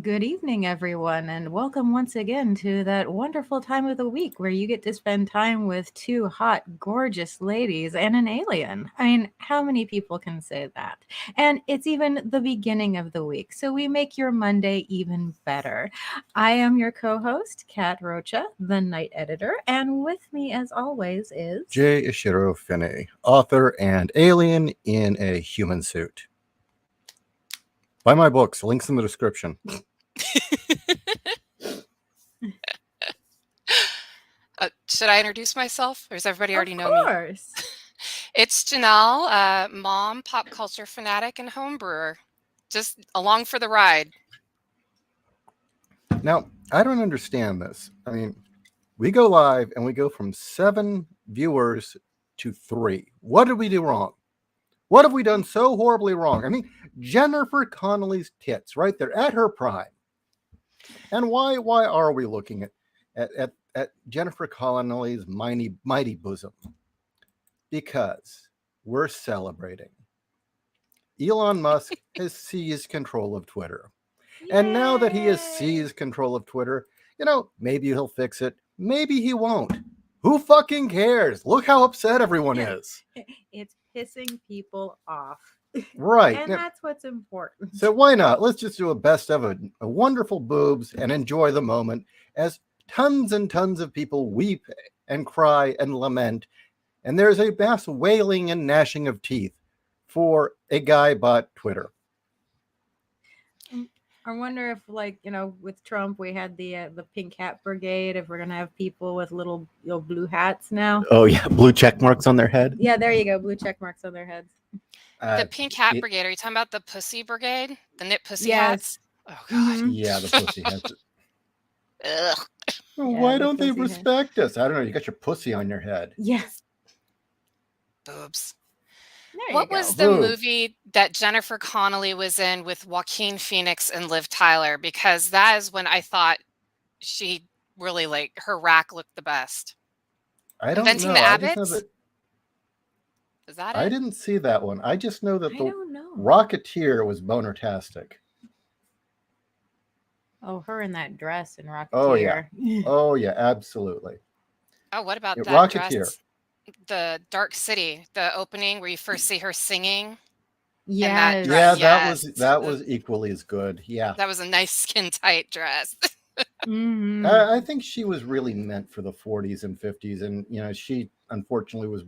Good evening, everyone, and welcome once again to that wonderful time of the week where you get to spend time with two hot, gorgeous ladies and an alien. I mean, how many people can say that? And it's even the beginning of the week, so we make your Monday even better. I am your co host, Kat Rocha, the night editor, and with me, as always, is J.Ishiro Finney, author and alien in a human suit. Buy my books, links in the description. Should I introduce myself, or does everybody already know me? Of course. It's Janelle, mom, pop culture fanatic, and home brewer. Just along for the ride. Now, I don't understand this. I mean, we go live and we go from 7 viewers to 3. What did we do wrong? What have we done so horribly wrong? I mean, Jennifer Connelly's tits, right? They're at her prime. And why are we looking at Jennifer Connelly's mighty bosom? Because we're celebrating. Elon Musk has seized control of Twitter. Yay! And now that he has seized control of Twitter, maybe he'll fix it. Maybe he won't. Who fucking cares? Look how upset everyone is. It's pissing people off. Right. And that's what's important. So why not? Let's just do a best of a wonderful boobs and enjoy the moment as tons and tons of people weep and cry and lament. And there's a mass wailing and gnashing of teeth for a guy bought Twitter. I wonder if, with Trump, we had the pink hat brigade. If we're gonna have people with little blue hats now. Oh yeah, blue check marks on their head. Yeah, there you go, blue check marks on their heads. The pink hat brigade. Are you talking about the pussy brigade? The knit pussy hats? Oh god. Mhm. Yeah, the pussy hats. Ugh. Why don't they pussy respect us? I don't know. You got your pussy on your head. Yes. Boobs. There What you go. was the Boobs. movie that Jennifer Connelly was in with Joaquin Phoenix and Liv Tyler? Because that is when I thought she really, her rack looked the best. I don't Inventing know. the I just know Abbots? that Is that I it? didn't see that one. I just know that I the don't know. Rocketeer was boner-tastic. Oh, her in that dress in Rocketeer. Oh, yeah. Oh yeah, absolutely. Oh, what about Yeah, that Rocketeer. dress? The Dark City, the opening where you first see her singing. Yes. dress. Yeah, Yes. that was equally as good. Yeah. That was a nice skin tight dress. Mhm. I think she was really meant for the 40s and 50s, and she unfortunately was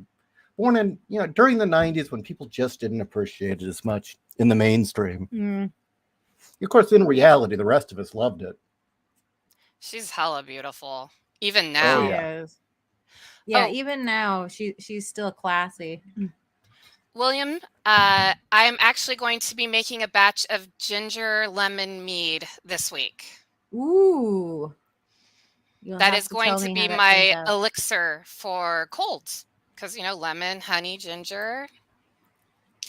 born in during the 90s when people just didn't appreciate it as much in the mainstream. Mm. Of course, in reality, the rest of us loved it. She's hella beautiful. Even now. She yeah. is. Yeah, Oh. even now she's still classy. William, I am actually going to be making a batch of ginger lemon mead this week. Ooh. You'll That have is going tell to me be how that my turns out. elixir for colds. Because, lemon, honey, ginger.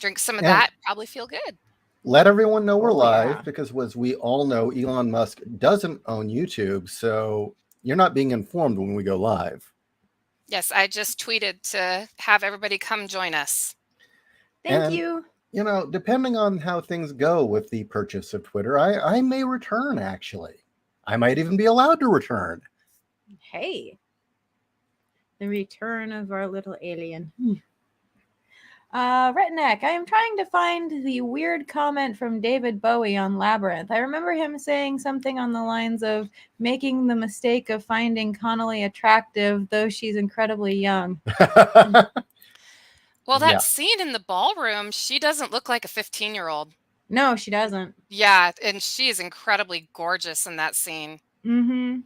Drink some of And- that, probably feel good. Let everyone know we're Oh, live yeah. because, as we all know, Elon Musk doesn't own YouTube, so you're not being informed when we go live. Yes, I just tweeted to have everybody come join us. Thank And- you. Depending on how things go with the purchase of Twitter, I may return, actually. I might even be allowed to return. Hey. The return of our little alien. Redneck, I am trying to find the weird comment from David Bowie on Labyrinth. I remember him saying something on the lines of making the mistake of finding Connolly attractive, though she's incredibly young. Well, that Yeah. scene in the ballroom, she doesn't look like a 15-year-old. No, she doesn't. Yeah, and she is incredibly gorgeous in that scene. Mm-hmm.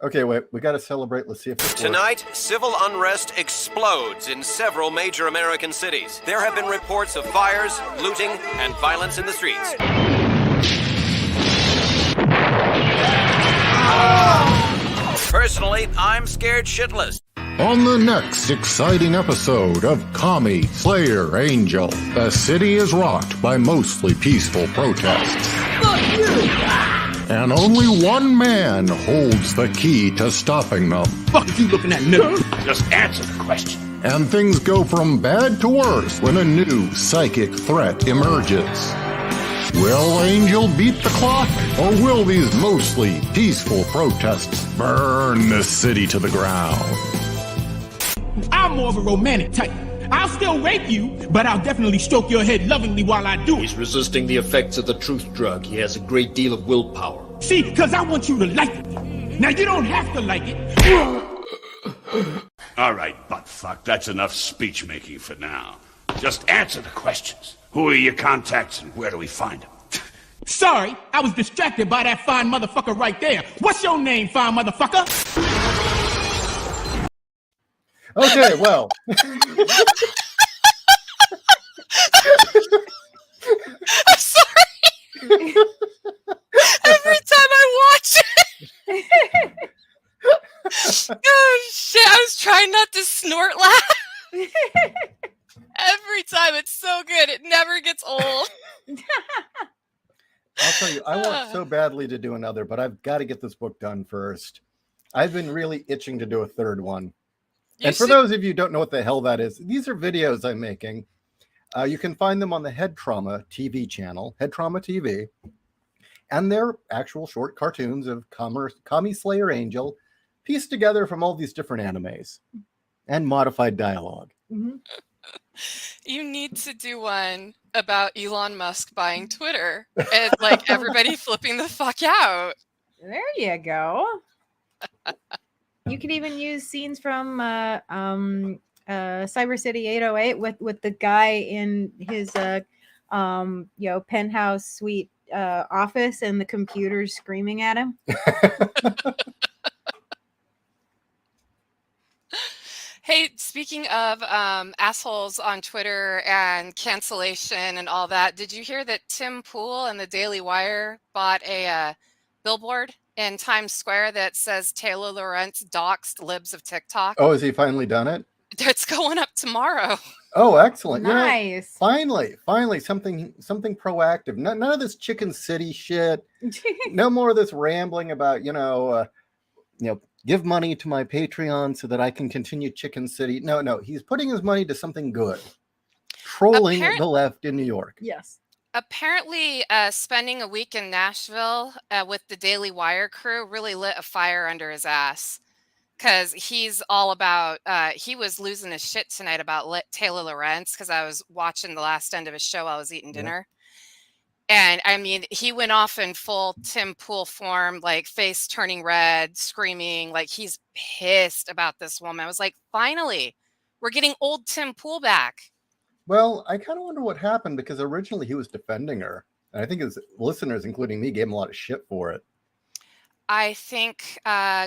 Okay, wait, we got to celebrate. Let's see if this works. Tonight, civil unrest explodes in several major American cities. There have been reports of fires, looting, and violence in the streets. Personally, I'm scared shitless. On the next exciting episode of Kami Slayer Angel, the city is rocked by mostly peaceful protests. And only one man holds the key to stopping them. Fuck you looking at me? Just answer the question. And things go from bad to worse when a new psychic threat emerges. Will Angel beat the clock, or will these mostly peaceful protests burn the city to the ground? I'm more of a romantic type. I'll still rape you, but I'll definitely stroke your head lovingly while I do it. He's resisting the effects of the truth drug. He has a great deal of willpower. See, because I want you to like it. Now, you don't have to like it. All right, buttfuck, that's enough speech making for now. Just answer the questions. Who are your contacts and where do we find them? Sorry, I was distracted by that fine motherfucker right there. What's your name, fine motherfucker? Okay, well. I'm sorry. Every time I watch it. Oh shit, I was trying not to snort laugh. Every time, it's so good. It never gets old. I'll tell you, I want so badly to do another, but I've got to get this book done first. I've been really itching to do a third one. And for those of you who don't know what the hell that is, these are videos I'm making. You can find them on the Head Trauma TV channel, Head Trauma TV. And they're actual short cartoons of Kami Slayer Angel pieced together from all these different animes and modified dialogue. Mm-hmm. You need to do one about Elon Musk buying Twitter and like everybody flipping the fuck out. There you go. You could even use scenes from Cyber City 808 with the guy in his penthouse suite office and the computer screaming at him. Hey, speaking of assholes on Twitter and cancellation and all that, did you hear that Tim Pool and the Daily Wire bought a billboard in Times Square that says Taylor Lorenz doxed libs of TikTok? Oh, has he finally done it? It's going up tomorrow. Oh, excellent. Nice. Finally, something proactive. None of this Chicken City shit. No more of this rambling about, give money to my Patreon so that I can continue Chicken City. No, he's putting his money to something good. Trolling the left in New York. Yes. Apparently, spending a week in Nashville with the Daily Wire crew really lit a fire under his ass. Because he's all about, he was losing his shit tonight about Taylor Lorenz because I was watching the last end of his show while I was eating dinner. And I mean, he went off in full Tim Pool form, like face turning red, screaming, like he's pissed about this woman. I was like, finally, we're getting old Tim Pool back. Well, I kind of wonder what happened because originally he was defending her. And I think his listeners, including me, gave him a lot of shit for it. I think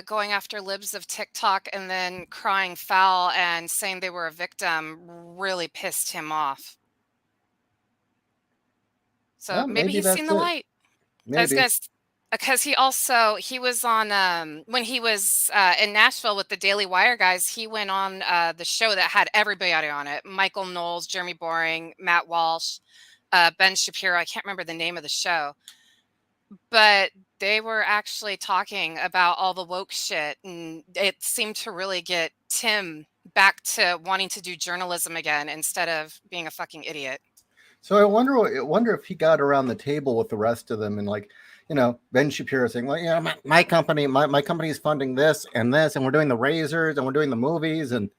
going after libs of TikTok and then crying foul and saying they were a victim really pissed him off. So Well, maybe he's seen the light. Maybe. Because he was on, when he was in Nashville with the Daily Wire guys, he went on the show that had everybody on it. Michael Knowles, Jeremy Boring, Matt Walsh, Ben Shapiro. I can't remember the name of the show. But they were actually talking about all the woke shit. And it seemed to really get Tim back to wanting to do journalism again instead of being a fucking idiot. So I wonder if he got around the table with the rest of them and Ben Shapiro saying, well, my company is funding this, and we're doing the razors and we're doing the movies and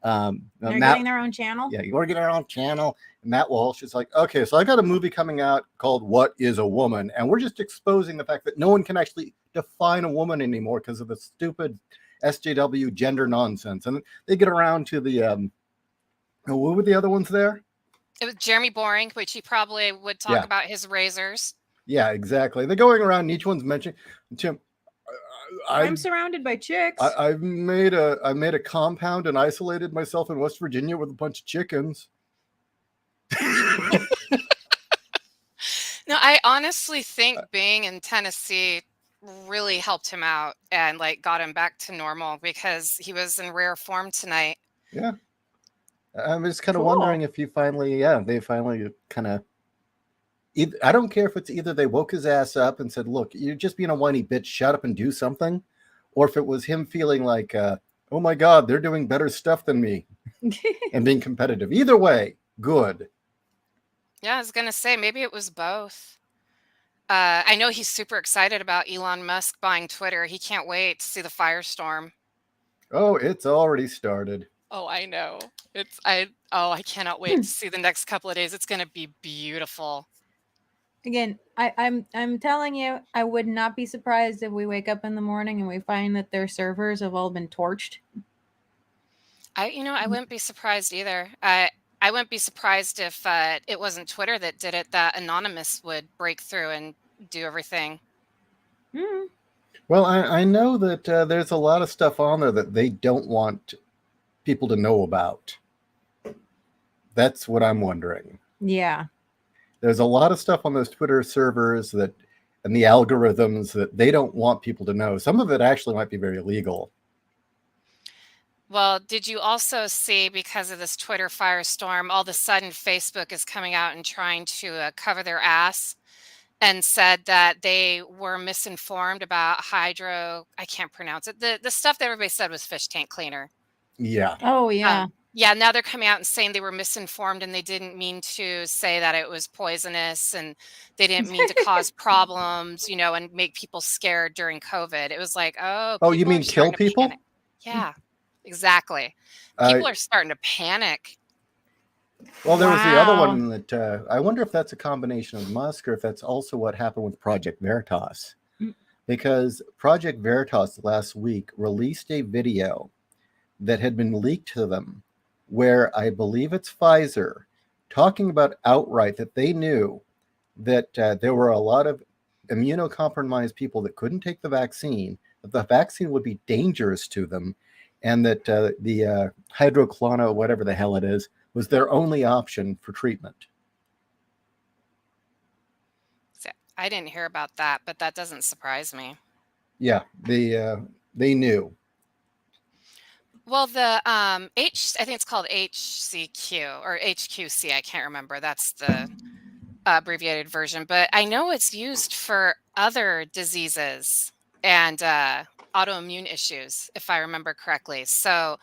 they're getting their own channel. Yeah, we're getting our own channel. And Matt Walsh is like, okay, so I got a movie coming out called What is a Woman? And we're just exposing the fact that no one can actually define a woman anymore because of the stupid SJW gender nonsense. And they get around to the what were the other ones there? It was Jeremy Boring, which he probably would talk about his razors. Yeah, exactly. They're going around and each one's mentioning, Tim, I'm surrounded by chicks. I made a compound and isolated myself in West Virginia with a bunch of chickens. No, I honestly think being in Tennessee really helped him out and got him back to normal because he was in rare form tonight. Yeah. I'm just kind of wondering if they finally kind of, I don't care if it's either they woke his ass up and said, look, you're just being a whiny bitch, shut up and do something. Or if it was him feeling like, oh my God, they're doing better stuff than me and being competitive. Either way, good. Yeah, I was going to say, maybe it was both. I know he's super excited about Elon Musk buying Twitter. He can't wait to see the firestorm. Oh, it's already started. Oh, I know. I cannot wait to see the next couple of days. It's going to be beautiful. Again, I'm telling you, I would not be surprised if we wake up in the morning and we find that their servers have all been torched. I wouldn't be surprised either. I wouldn't be surprised if it wasn't Twitter that did it, that Anonymous would break through and do everything. Mm. Well, I know that there's a lot of stuff on there that they don't want people to know about. That's what I'm wondering. Yeah. There's a lot of stuff on those Twitter servers and the algorithms that they don't want people to know. Some of it actually might be very illegal. Well, did you also see, because of this Twitter firestorm, all of a sudden Facebook is coming out and trying to cover their ass and said that they were misinformed about I can't pronounce it. The stuff that everybody said was fish tank cleaner. Yeah. Oh, yeah. Yeah, now they're coming out and saying they were misinformed and they didn't mean to say that it was poisonous and they didn't mean to cause problems, and make people scared during COVID. It was like, Oh, you mean kill people? Panic. Yeah, exactly. People are starting to panic. Well, there was the other one that I wonder if that's a combination of Musk or if that's also what happened with Project Veritas. Because Project Veritas last week released a video that had been leaked to them where I believe it's Pfizer talking about outright that they knew that there were a lot of immunocompromised people that couldn't take the vaccine, that the vaccine would be dangerous to them, and that the hydroclono, whatever the hell it is, was their only option for treatment. I didn't hear about that, but that doesn't surprise me. Yeah, they knew. Well, I think it's called HCQ or HQC. I can't remember. That's the abbreviated version, but I know it's used for other diseases and autoimmune issues, if I remember correctly. So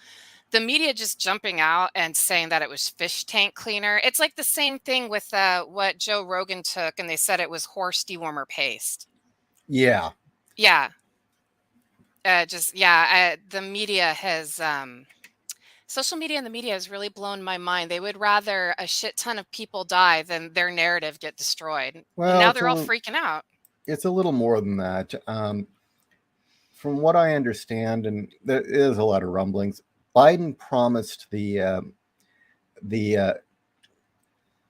the media just jumping out and saying that it was fish tank cleaner. It's like the same thing with what Joe Rogan took, and they said it was horse dewormer paste. Yeah. Yeah. The media has, social media and the media has really blown my mind. They would rather a shit ton of people die than their narrative get destroyed. Well, and now they're all freaking out. It's a little more than that. From what I understand, and there is a lot of rumblings, Biden promised the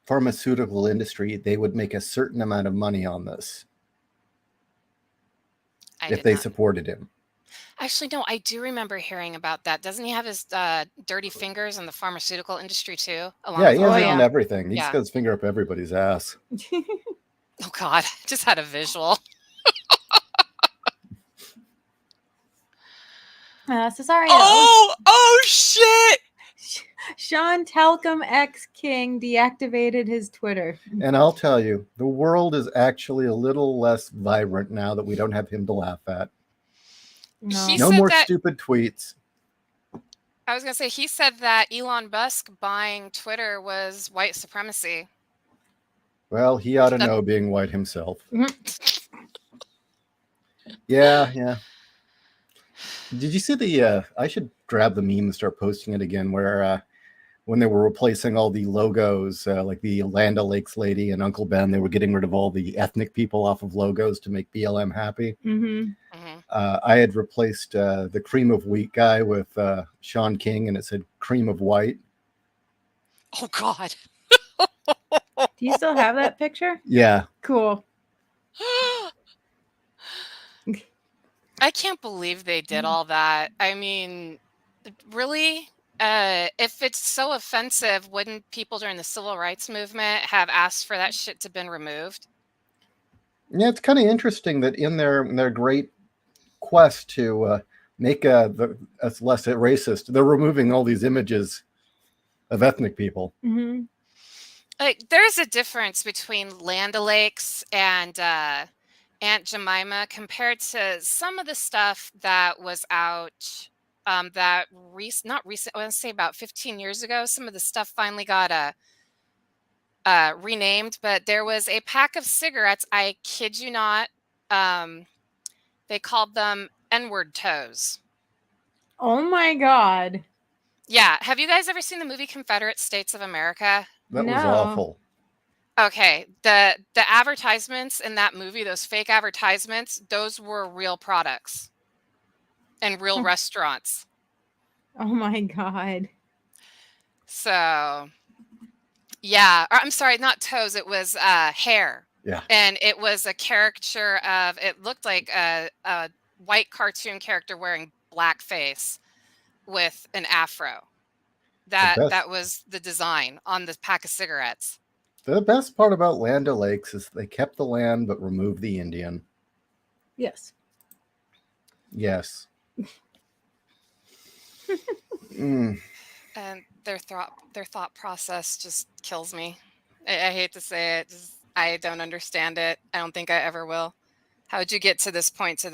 pharmaceutical industry they would make a certain amount of money on this if they supported him. Actually, no, I do remember hearing about that. Doesn't he have his dirty fingers in the pharmaceutical industry too? Yeah, he has it on everything. He's got his finger up everybody's ass. Oh God, I just had a visual. Cesario. Oh shit! Sean Talcum X King deactivated his Twitter. And I'll tell you, the world is actually a little less vibrant now that we don't have him to laugh at. No more stupid tweets. I was going to say, he said that Elon Musk buying Twitter was white supremacy. Well, he ought to know, being white himself. Yeah. Did you see I should grab the meme and start posting it again, where when they were replacing all the logos, like the Land O'Lakes lady and Uncle Ben, they were getting rid of all the ethnic people off of logos to make BLM happy. Mm-hmm. I had replaced the cream of wheat guy with Sean King, and it said cream of white. Oh, God. Do you still have that picture? Yeah. Cool. I can't believe they did all that. I mean, really? If it's so offensive, wouldn't people during the civil rights movement have asked for that shit to have been removed? Yeah, it's kind of interesting that in their great quest to make us less racist, they're removing all these images of ethnic people. Mm-hmm. Like, there's a difference between Land O'Lakes and Aunt Jemima compared to some of the stuff that was out not recent, I want to say about 15 years ago. Some of the stuff finally got renamed, but there was a pack of cigarettes. I kid you not. They called them N-word toes. Oh my God. Yeah. Have you guys ever seen the movie Confederate States of America? That was No. awful. Okay. The advertisements in that movie, those fake advertisements, those were real products and real restaurants. Oh my God. So, yeah. Or, I'm sorry, not toes. It was hair. Yeah. And it was a caricature of, it looked like a white cartoon character wearing blackface with an afro. That was the design on the pack of cigarettes. The best part about Land O'Lakes is they kept the land but removed the Indian. Yes. Yes. Mm. And their thought process just kills me. I hate to say it. I don't understand it. I don't think I ever will. How'd you get to this point,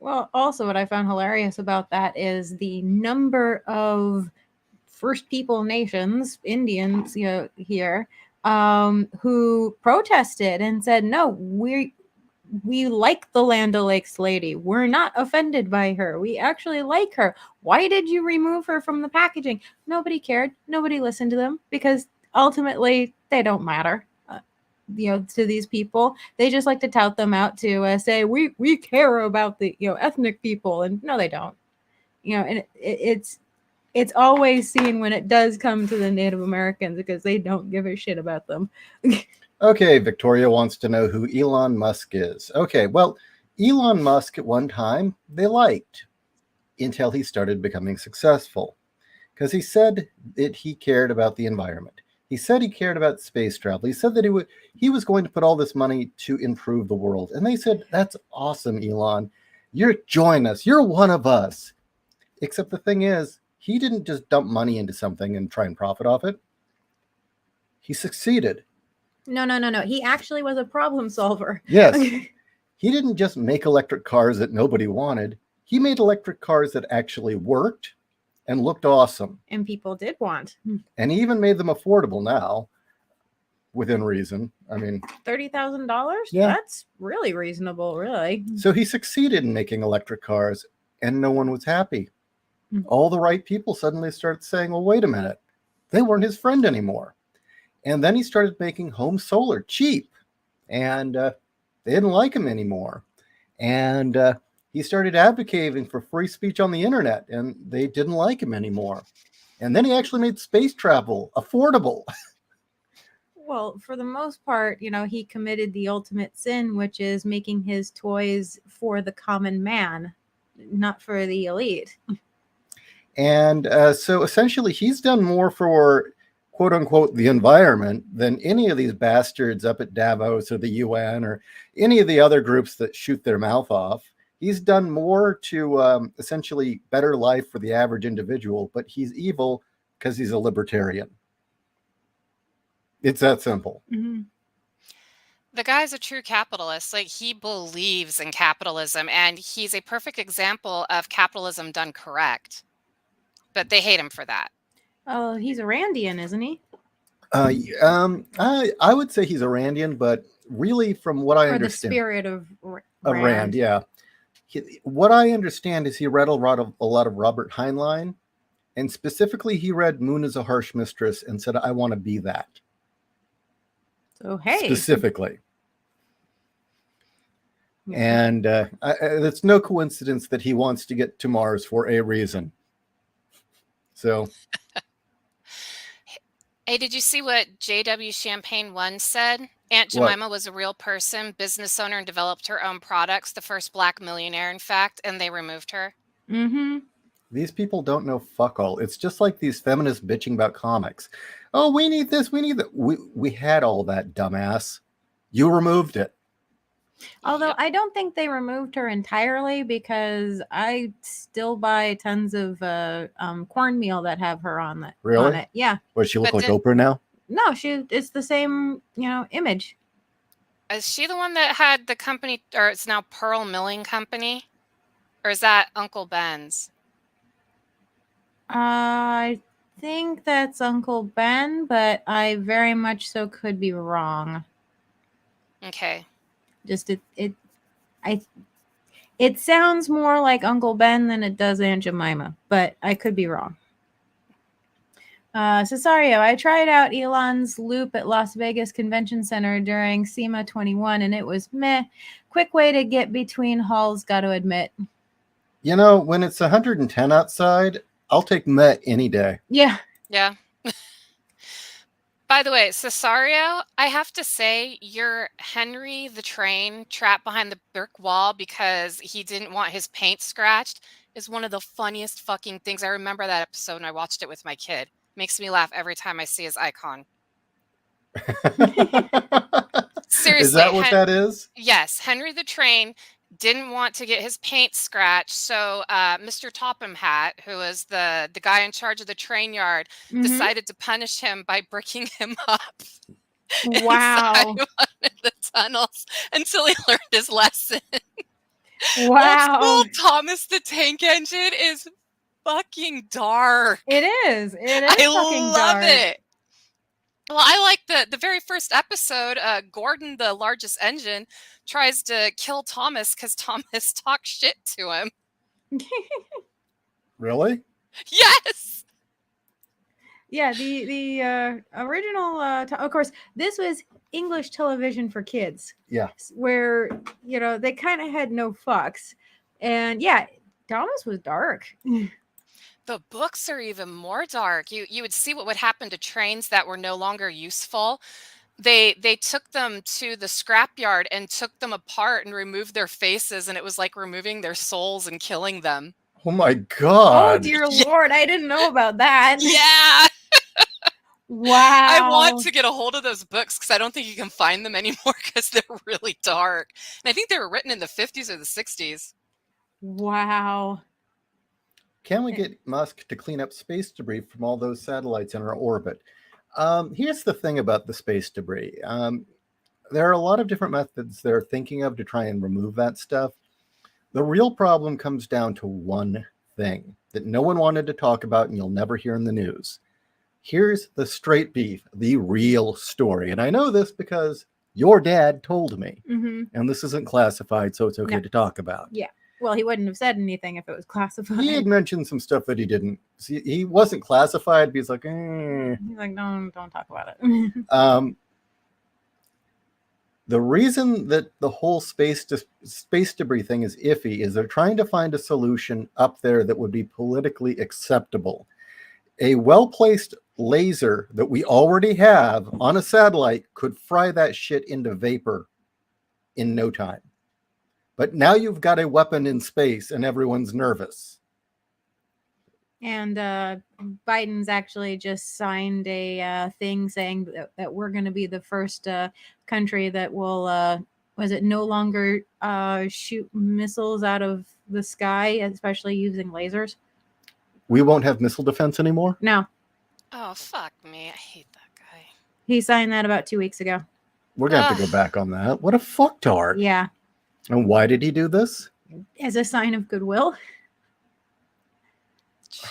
Well, also what I found hilarious about that is the number of First People nations, Indians, here, who protested and said, no, we like the Land O'Lakes lady. We're not offended by her. We actually like her. Why did you remove her from the packaging? Nobody cared. Nobody listened to them because ultimately they don't matter. To these people, they just like to tout them out to say we care about the ethnic people, and no, they don't. And it's always seen when it does come to the Native Americans because they don't give a shit about them. Okay, Victoria wants to know who Elon Musk is. Okay, well, Elon Musk at one time they liked until he started becoming successful because he said that he cared about the environment. He said he cared about space travel. He said that he was going to put all this money to improve the world. And they said, that's awesome, Elon. Join us. You're one of us. Except the thing is, he didn't just dump money into something and try and profit off it. He succeeded. No. He actually was a problem solver. Yes. He didn't just make electric cars that nobody wanted. He made electric cars that actually worked and looked awesome. And people did want. And he even made them affordable now, within reason. I mean, $30,000? Yeah. That's really reasonable, really. So he succeeded in making electric cars, and no one was happy. All the right people suddenly started saying, well, wait a minute. They weren't his friend anymore. And then he started making home solar cheap, and they didn't like him anymore. And he started advocating for free speech on the internet, and they didn't like him anymore. And then he actually made space travel affordable. Well, for the most part, he committed the ultimate sin, which is making his toys for the common man, not for the elite. And so essentially he's done more for quote unquote the environment than any of these bastards up at Davos or the UN or any of the other groups that shoot their mouth off. He's done more to essentially better life for the average individual, but he's evil because he's a libertarian. It's that simple. Mm-hmm. The guy's a true capitalist. Like, he believes in capitalism, and he's a perfect example of capitalism done correct. But they hate him for that. Oh, he's a Randian, isn't he? I would say he's a Randian, but really, from what I understand, the spirit of Rand, yeah. What I understand is he read a lot of Robert Heinlein, and specifically, he read "Moon is a Harsh Mistress" and said, "I want to be that." So hey, specifically. And it's no coincidence that he wants to get to Mars for a reason. So, hey, did you see what J.W. Champagne 1 said? Aunt Jemima was a real person, business owner, and developed her own products, the first black millionaire, in fact, and they removed her. Mm-hmm. These people don't know fuck all. It's just like these feminists bitching about comics. Oh, we need this, we need that. We had all that, dumbass. You removed it. Although I don't think they removed her entirely, because I still buy tons of cornmeal that have her on it. Really? On it. Yeah. Does she look like Oprah now? No, it's the same, image. Is she the one that had the company, or it's now Pearl Milling Company? Or is that Uncle Ben's? I think that's Uncle Ben, but I very much so could be wrong. Okay. Just it sounds more like Uncle Ben than it does Aunt Jemima, but I could be wrong. Cesario, I tried out Elon's loop at Las Vegas Convention Center during SEMA 21, and it was meh. Quick way to get between halls, got to admit. You know, when it's 110 outside, I'll take Met any day. Yeah. Yeah. By the way, Cesario, I have to say, you're Henry the Train trapped behind the brick wall because he didn't want his paint scratched is one of the funniest fucking things. I remember that episode and I watched it with my kid. Makes me laugh every time I see his icon. Seriously. Is that what that is? Yes. Henry the Train didn't want to get his paint scratched. So Mr. Topham Hat, who was the guy in charge of the train yard, decided to punish him by bricking him up inside one of the tunnels until he learned his lesson. Wow. Old school Thomas the Tank Engine is fucking dark. It is. It is I fucking love dark. it. Well, I like the very first episode. Gordon, the largest engine, tries to kill Thomas because Thomas talks shit to him. Really? Yes. Yeah, the original, of course, this was English television for kids. Yeah. Where, you know, they kind of had no fucks. And yeah, Thomas was dark. The books are even more dark. You would see what would happen to trains that were no longer useful. They took them to the scrapyard and took them apart and removed their faces, and it was like removing their souls and killing them. Oh my God. Oh dear Lord, I didn't know about that. Yeah. Wow. I want to get a hold of those books because I don't think you can find them anymore because they're really dark. And I think they were written in the 50s or the 60s. Wow. Can we get Musk to clean up space debris from all those satellites in our orbit? Here's the thing about the space debris. There are a lot of different methods they're thinking of to try and remove that stuff. The real problem comes down to one thing that no one wanted to talk about and you'll never hear in the news. Here's the straight beef, the real story. And I know this because your dad told me. And this isn't classified, so it's okay to talk about. Yeah. Well, he wouldn't have said anything if it was classified. He had mentioned some stuff that he didn't. See, he wasn't classified, but he's like, He's like, don't talk about it. The reason that the whole space debris thing is iffy is they're trying to find a solution up there that would be politically acceptable. A well-placed laser that we already have on a satellite could fry that shit into vapor in no time. But now you've got a weapon in space and everyone's nervous. And Biden's actually just signed a thing saying that we're going to be the first country that will, no longer shoot missiles out of the sky, especially using lasers. We won't have missile defense anymore? No. Oh, fuck me. I hate that guy. He signed that about 2 weeks ago. We're going to have to go back on that. What a fucktard. Yeah. And why did he do this? As a sign of goodwill.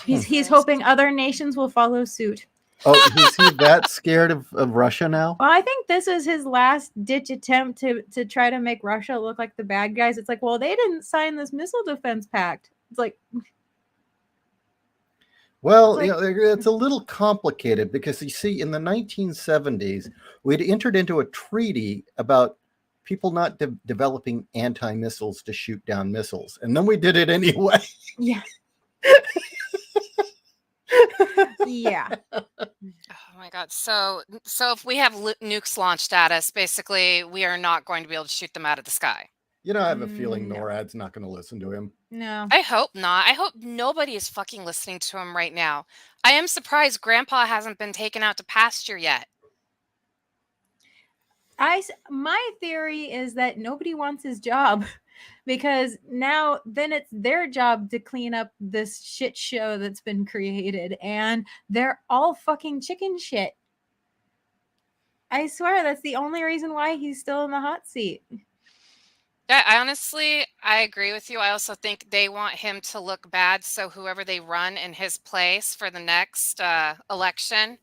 He's hoping other nations will follow suit. Oh, is he that scared of Russia now? Well, I think this is his last ditch attempt to try to make Russia look like the bad guys. It's like, well, they didn't sign this missile defense pact. It's like... Well, it's a little complicated because you see, in the 1970s, we'd entered into a treaty about people not developing anti-missiles to shoot down missiles. And then we did it anyway. Yeah. Yeah. Oh my God. So if we have nukes launched at us, basically we are not going to be able to shoot them out of the sky. You know, I have a feeling NORAD's not going to listen to him. No. I hope not. I hope nobody is fucking listening to him right now. I am surprised Grandpa hasn't been taken out to pasture yet. My theory is that nobody wants his job because now then it's their job to clean up this shit show that's been created, and they're all fucking chicken shit. I swear that's the only reason why he's still in the hot seat. I agree with you. I also think they want him to look bad, so whoever they run in his place for the next election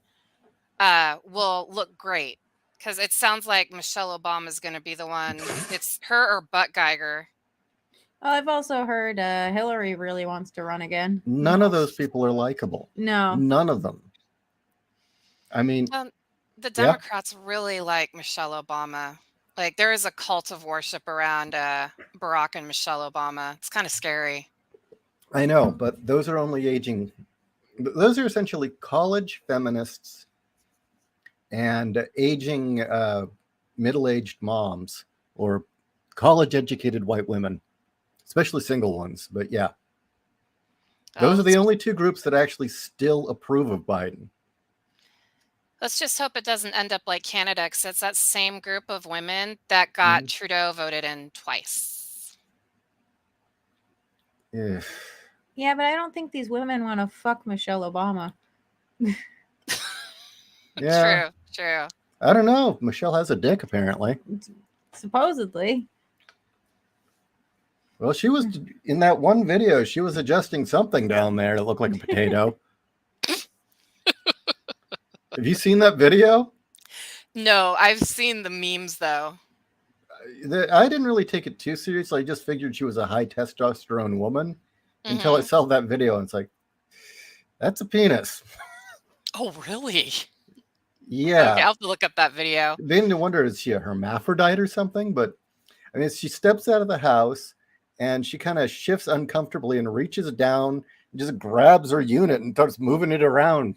will look great. Because it sounds like Michelle Obama is going to be the one. It's her or Butt Geiger. Oh, I've also heard Hillary really wants to run again. None of those people are likable. No. None of them. I mean, the Democrats really like Michelle Obama. Like, there is a cult of worship around Barack and Michelle Obama. It's kind of scary. I know, but those are only aging. Those are essentially college feminists and aging middle-aged moms or college-educated white women, especially single ones. But yeah, those are the only two groups that actually still approve of Biden. Let's just hope it doesn't end up like Canada, because it's that same group of women that got Trudeau voted in twice. Yeah. Yeah, but I don't think these women want to fuck Michelle Obama. Yeah. True. I don't know. Michelle has a dick, apparently. Supposedly. Well, she was in that one video. She was adjusting something down there that looked like a potato. Have you seen that video? No, I've seen the memes, though. I didn't really take it too seriously. I just figured she was a high testosterone woman until I saw that video. And it's like, that's a penis. Oh, really? Yeah. Okay, I'll have to look up that video. Then you wonder, is she a hermaphrodite or something? But I mean, she steps out of the house and she kind of shifts uncomfortably and reaches down and just grabs her unit and starts moving it around.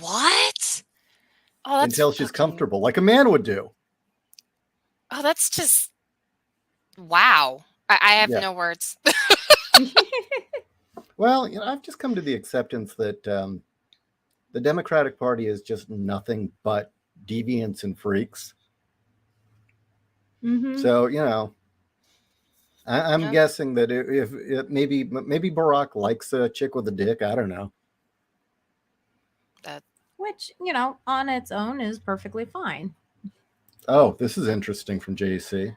What? Oh, that's until she's comfortable, like a man would do. Oh, that's just wow. I have no words. Well, you know, I've just come to the acceptance that the Democratic Party is just nothing but deviants and freaks. So, you know, I'm guessing that if maybe Barack likes a chick with a dick, I don't know. Which, you know, on its own is perfectly fine. Oh, this is interesting from JC.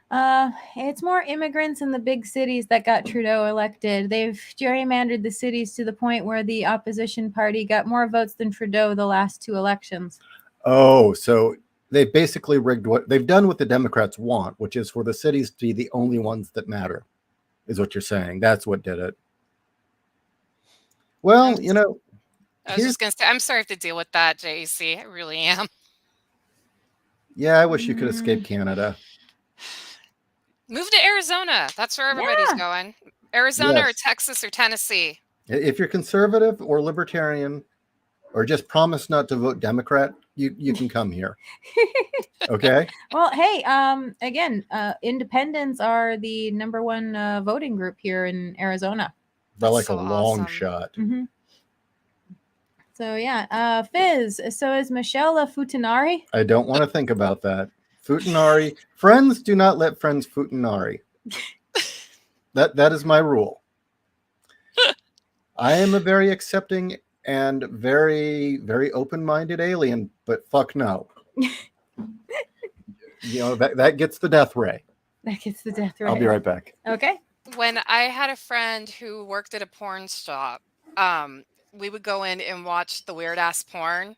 It's more immigrants in the big cities that got Trudeau elected. They've gerrymandered the cities to the point where the opposition party got more votes than Trudeau the last two elections. Oh, so they basically rigged what they've done what the Democrats want, which is for the cities to be the only ones that matter, is what you're saying. That's what did it. Well, you know, I was just going to say, I'm sorry to deal with that, J.C. I really am. Yeah, I wish you could escape Canada. Move to Arizona. That's where everybody's going. Arizona or Texas or Tennessee. If you're conservative or libertarian or just promise not to vote Democrat, you can come here. Okay? Well, hey, again, independents are the #1 voting group here in Arizona. By like so a long shot. So yeah, Fizz. So is Michelle a Futanari? I don't want to think about that. Futanari. Friends do not let friends Futanari. That is my rule. I am a very accepting and very, very open-minded alien, but fuck no. You know, that gets the death ray. That gets the death ray. I'll be right back. Okay. When I had a friend who worked at a porn shop, we would go in and watch the weird ass porn,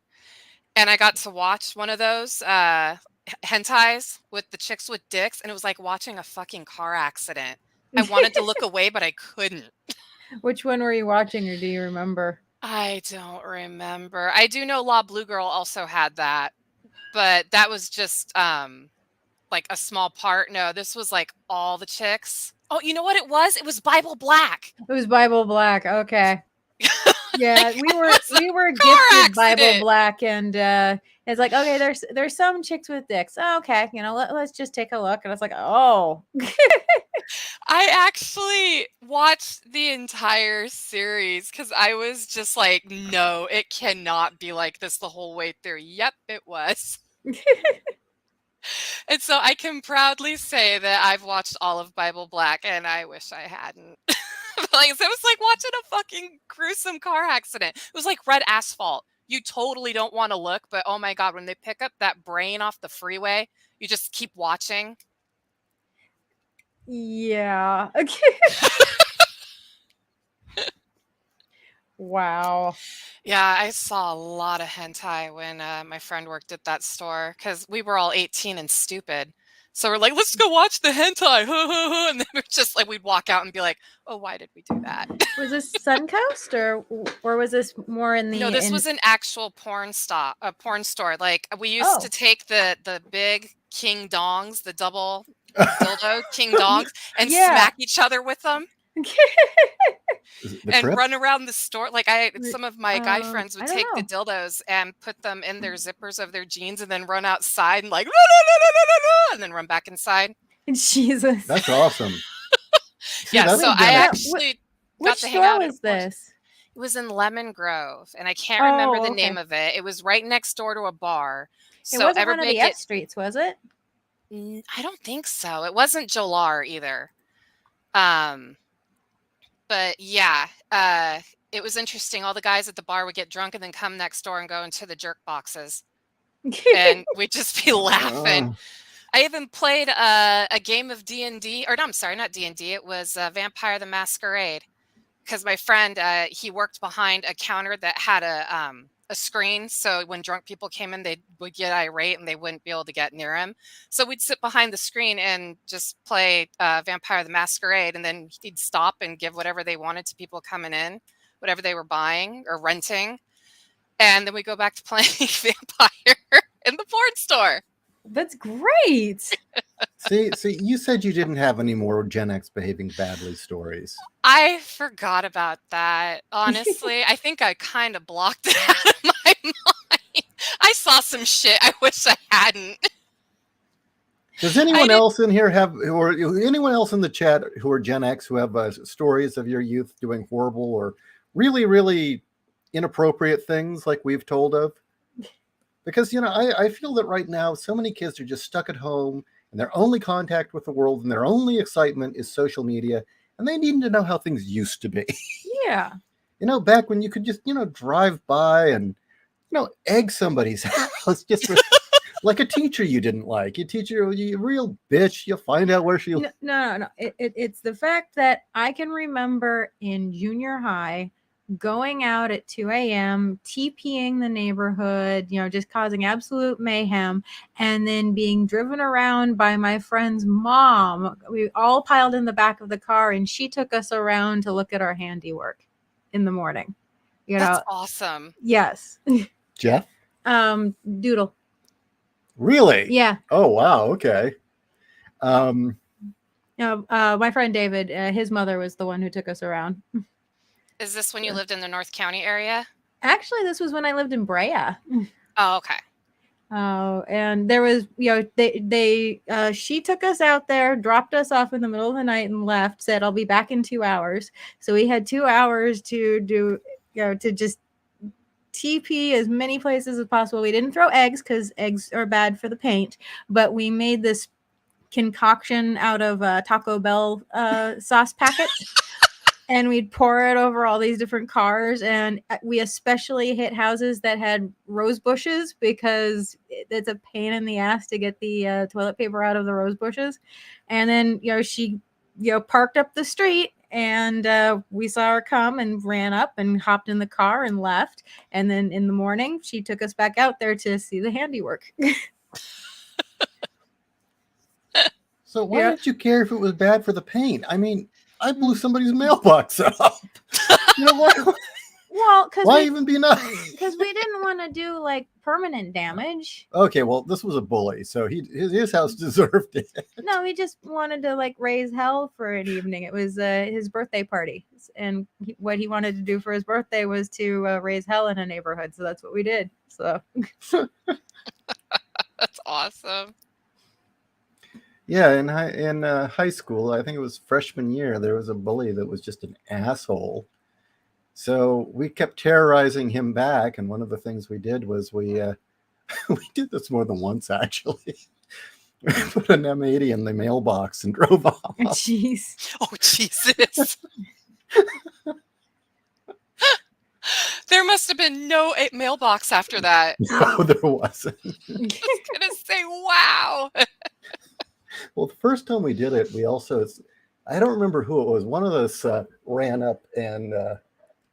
and I got to watch one of those hentais with the chicks with dicks, and it was like watching a fucking car accident. I wanted to look away, but I couldn't. Which one were you watching, or do you remember? I don't remember. I do know La Blue Girl also had that, but that was just like a small part. No, this was like all the chicks. Oh, you know what it was? It was Bible Black. It was Bible Black. Okay. Yeah, we were gifted Bible Black, and it's like, okay, there's some chicks with dicks. Oh, okay, you know, let's just take a look. And I was like, oh. I actually watched the entire series because I was just like, no, it cannot be like this the whole way through. Yep, it was. And so I can proudly say that I've watched all of Bible Black, and I wish I hadn't. Like, it was like watching a fucking gruesome car accident. It was like red asphalt. You totally don't want to look, but oh my God, when they pick up that brain off the freeway, you just keep watching. Yeah. Okay. Wow. Yeah, I saw a lot of hentai when my friend worked at that store because we were all 18 and stupid. So we're like, let's go watch the hentai. And then we're just like, we'd walk out and be like, oh, why did we do that? Was this Suncoast or was this more in No, the this in was an actual porn store. Like we used to take the big king dongs, the double dildo king dongs, and Yeah. smack each other with them The and trip? run around the store. Like some of my guy friends would I don't take the know. dildos and put them in their zippers of their jeans and then run outside and like and then run back inside. Jesus. That's awesome. See, Yeah, that's so a I Gen X. actually Which got to hang store out at a was porn. this? It was in Lemon Grove, and I can't remember Oh, the okay. name of it. It was right next door to a bar. It So wasn't one of everybody the F streets, was it? I don't think so. It wasn't Jolar either. But yeah, it was interesting. All the guys at the bar would get drunk and then come next door and go into the jerk boxes, and we'd just be laughing. I even played a game of D&D, or no, I'm sorry, not D&D. It was Vampire the Masquerade, because my friend, he worked behind a counter that had a screen. So when drunk people came in, they would get irate and they wouldn't be able to get near him. So we'd sit behind the screen and just play Vampire the Masquerade. And then he'd stop and give whatever they wanted to people coming in, whatever they were buying or renting. And then we go back to playing Vampire in the porn store. That's great. See, you said you didn't have any more Gen X behaving badly stories. I forgot about that. Honestly, I think I kind of blocked it out of my mind. I saw some shit I wish I hadn't. Does anyone else in here have, or anyone else in the chat who are Gen X who have stories of your youth doing horrible or really, really inappropriate things like we've told of? Because, I feel that right now, so many kids are just stuck at home and their only contact with the world and their only excitement is social media. And they need to know how things used to be. Yeah. Back when you could just, drive by and, egg somebody's house just with, like a teacher you didn't like. You teacher, you real bitch. You find out where she. No. It's the fact that I can remember in junior high going out at 2 a.m., TPing the neighborhood, just causing absolute mayhem, and then being driven around by my friend's mom. We all piled in the back of the car, and she took us around to look at our handiwork in the morning. That's awesome. Yes. Jeff? Doodle. Really? Yeah. Oh, wow. Okay. My friend David, his mother was the one who took us around. Is this when you lived in the North County area? Actually, this was when I lived in Brea. Oh, okay. And there was, she took us out there, dropped us off in the middle of the night and left, said, I'll be back in 2 hours. So we had 2 hours to do, to just TP as many places as possible. We didn't throw eggs because eggs are bad for the paint, but we made this concoction out of Taco Bell sauce packets. And we'd pour it over all these different cars. And we especially hit houses that had rose bushes because it's a pain in the ass to get the toilet paper out of the rose bushes. And then, she, parked up the street and we saw her come and ran up and hopped in the car and left. And then in the morning, she took us back out there to see the handiwork. So why did you care if it was bad for the paint? I mean, I blew somebody's mailbox up. Why? Well, because why even be nice? Because we didn't want to do like permanent damage. Okay, well, this was a bully, so his house deserved it. No, he just wanted to like raise hell for an evening. It was his birthday party, and what he wanted to do for his birthday was to raise hell in a neighborhood. So that's what we did. So that's awesome. Yeah, in high school, I think it was freshman year, there was a bully that was just an asshole. So we kept terrorizing him back, and one of the things we did was we did this more than once actually. We put an M80 in the mailbox and drove off. Jeez. Oh Jesus. There must have been no mailbox after that. No, there wasn't. I was gonna say, wow. Well, the first time we did it, we also, I don't remember who it was. One of us ran up and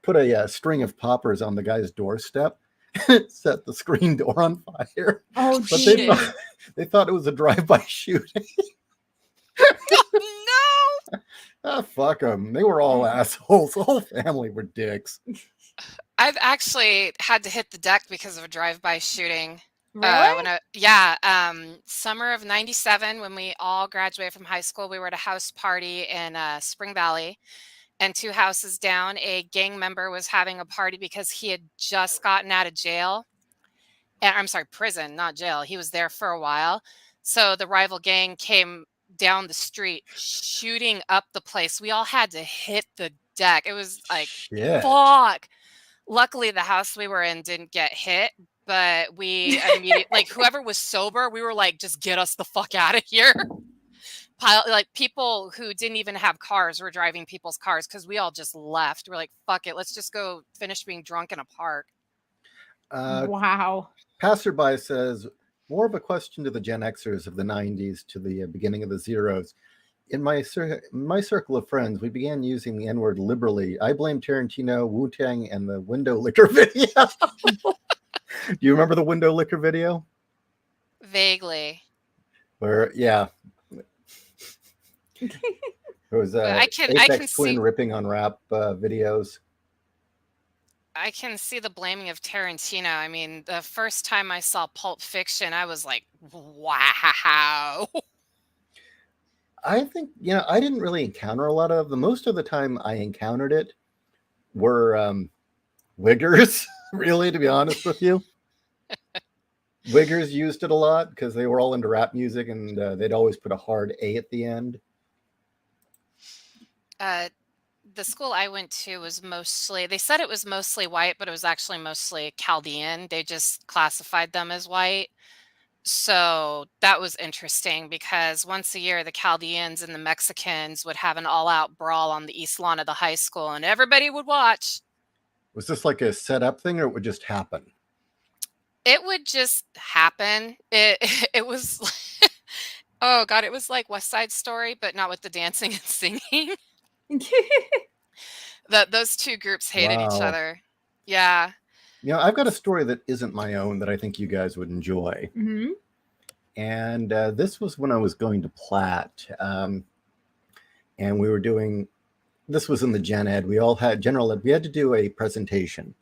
put a string of poppers on the guy's doorstep. It set the screen door on fire. Oh, But geez. they thought it was a drive-by shooting. No! Ah, fuck them. They were all assholes. The whole family were dicks. I've actually had to hit the deck because of a drive-by shooting. Really? Summer of '97, when we all graduated from high school, we were at a house party in Spring Valley, and 2 houses down, a gang member was having a party because he had just gotten out of jail. And I'm sorry, prison, not jail. He was there for a while. So the rival gang came down the street, shooting up the place. We all had to hit the deck. It was like, Shit. fuck. Luckily, the house we were in didn't get hit, but we immediately, like, whoever was sober, we were like, just get us the fuck out of here. Like, people who didn't even have cars were driving people's cars because we all just left. We're like, fuck it, let's just go finish being drunk in a park. Wow. Passerby says, more of a question to the Gen Xers of the 90s to the beginning of the zeros. In my circle of friends, we began using the N-word liberally. I blame Tarantino, Wu-Tang, and the window liquor video. Do you remember the window liquor video? Vaguely. Where, yeah. There was I can Apex see Twin ripping on rap videos. I can see the blaming of Tarantino. I mean, the first time I saw Pulp Fiction, I was like, wow. I think, I didn't really encounter a lot of them. Most of the time I encountered it were wiggers, really, to be honest with you. Wiggers used it a lot because they were all into rap music, and they'd always put a hard A at the end. The school I went to was mostly, they said it was mostly white, but it was actually mostly Chaldean. They just classified them as white. So that was interesting because once a year, the Chaldeans and the Mexicans would have an all-out brawl on the east lawn of the high school, and everybody would watch. Was this like a set-up thing, or it would just happen? It would just happen. It was, oh God, it was like West Side Story, but not with the dancing and singing. Those two groups hated each other. Yeah. I've got a story that isn't my own that I think you guys would enjoy. Mm-hmm. And this was when I was going to Platt. And we were doing, this was in the Gen Ed. We all had general ed. We had to do a presentation.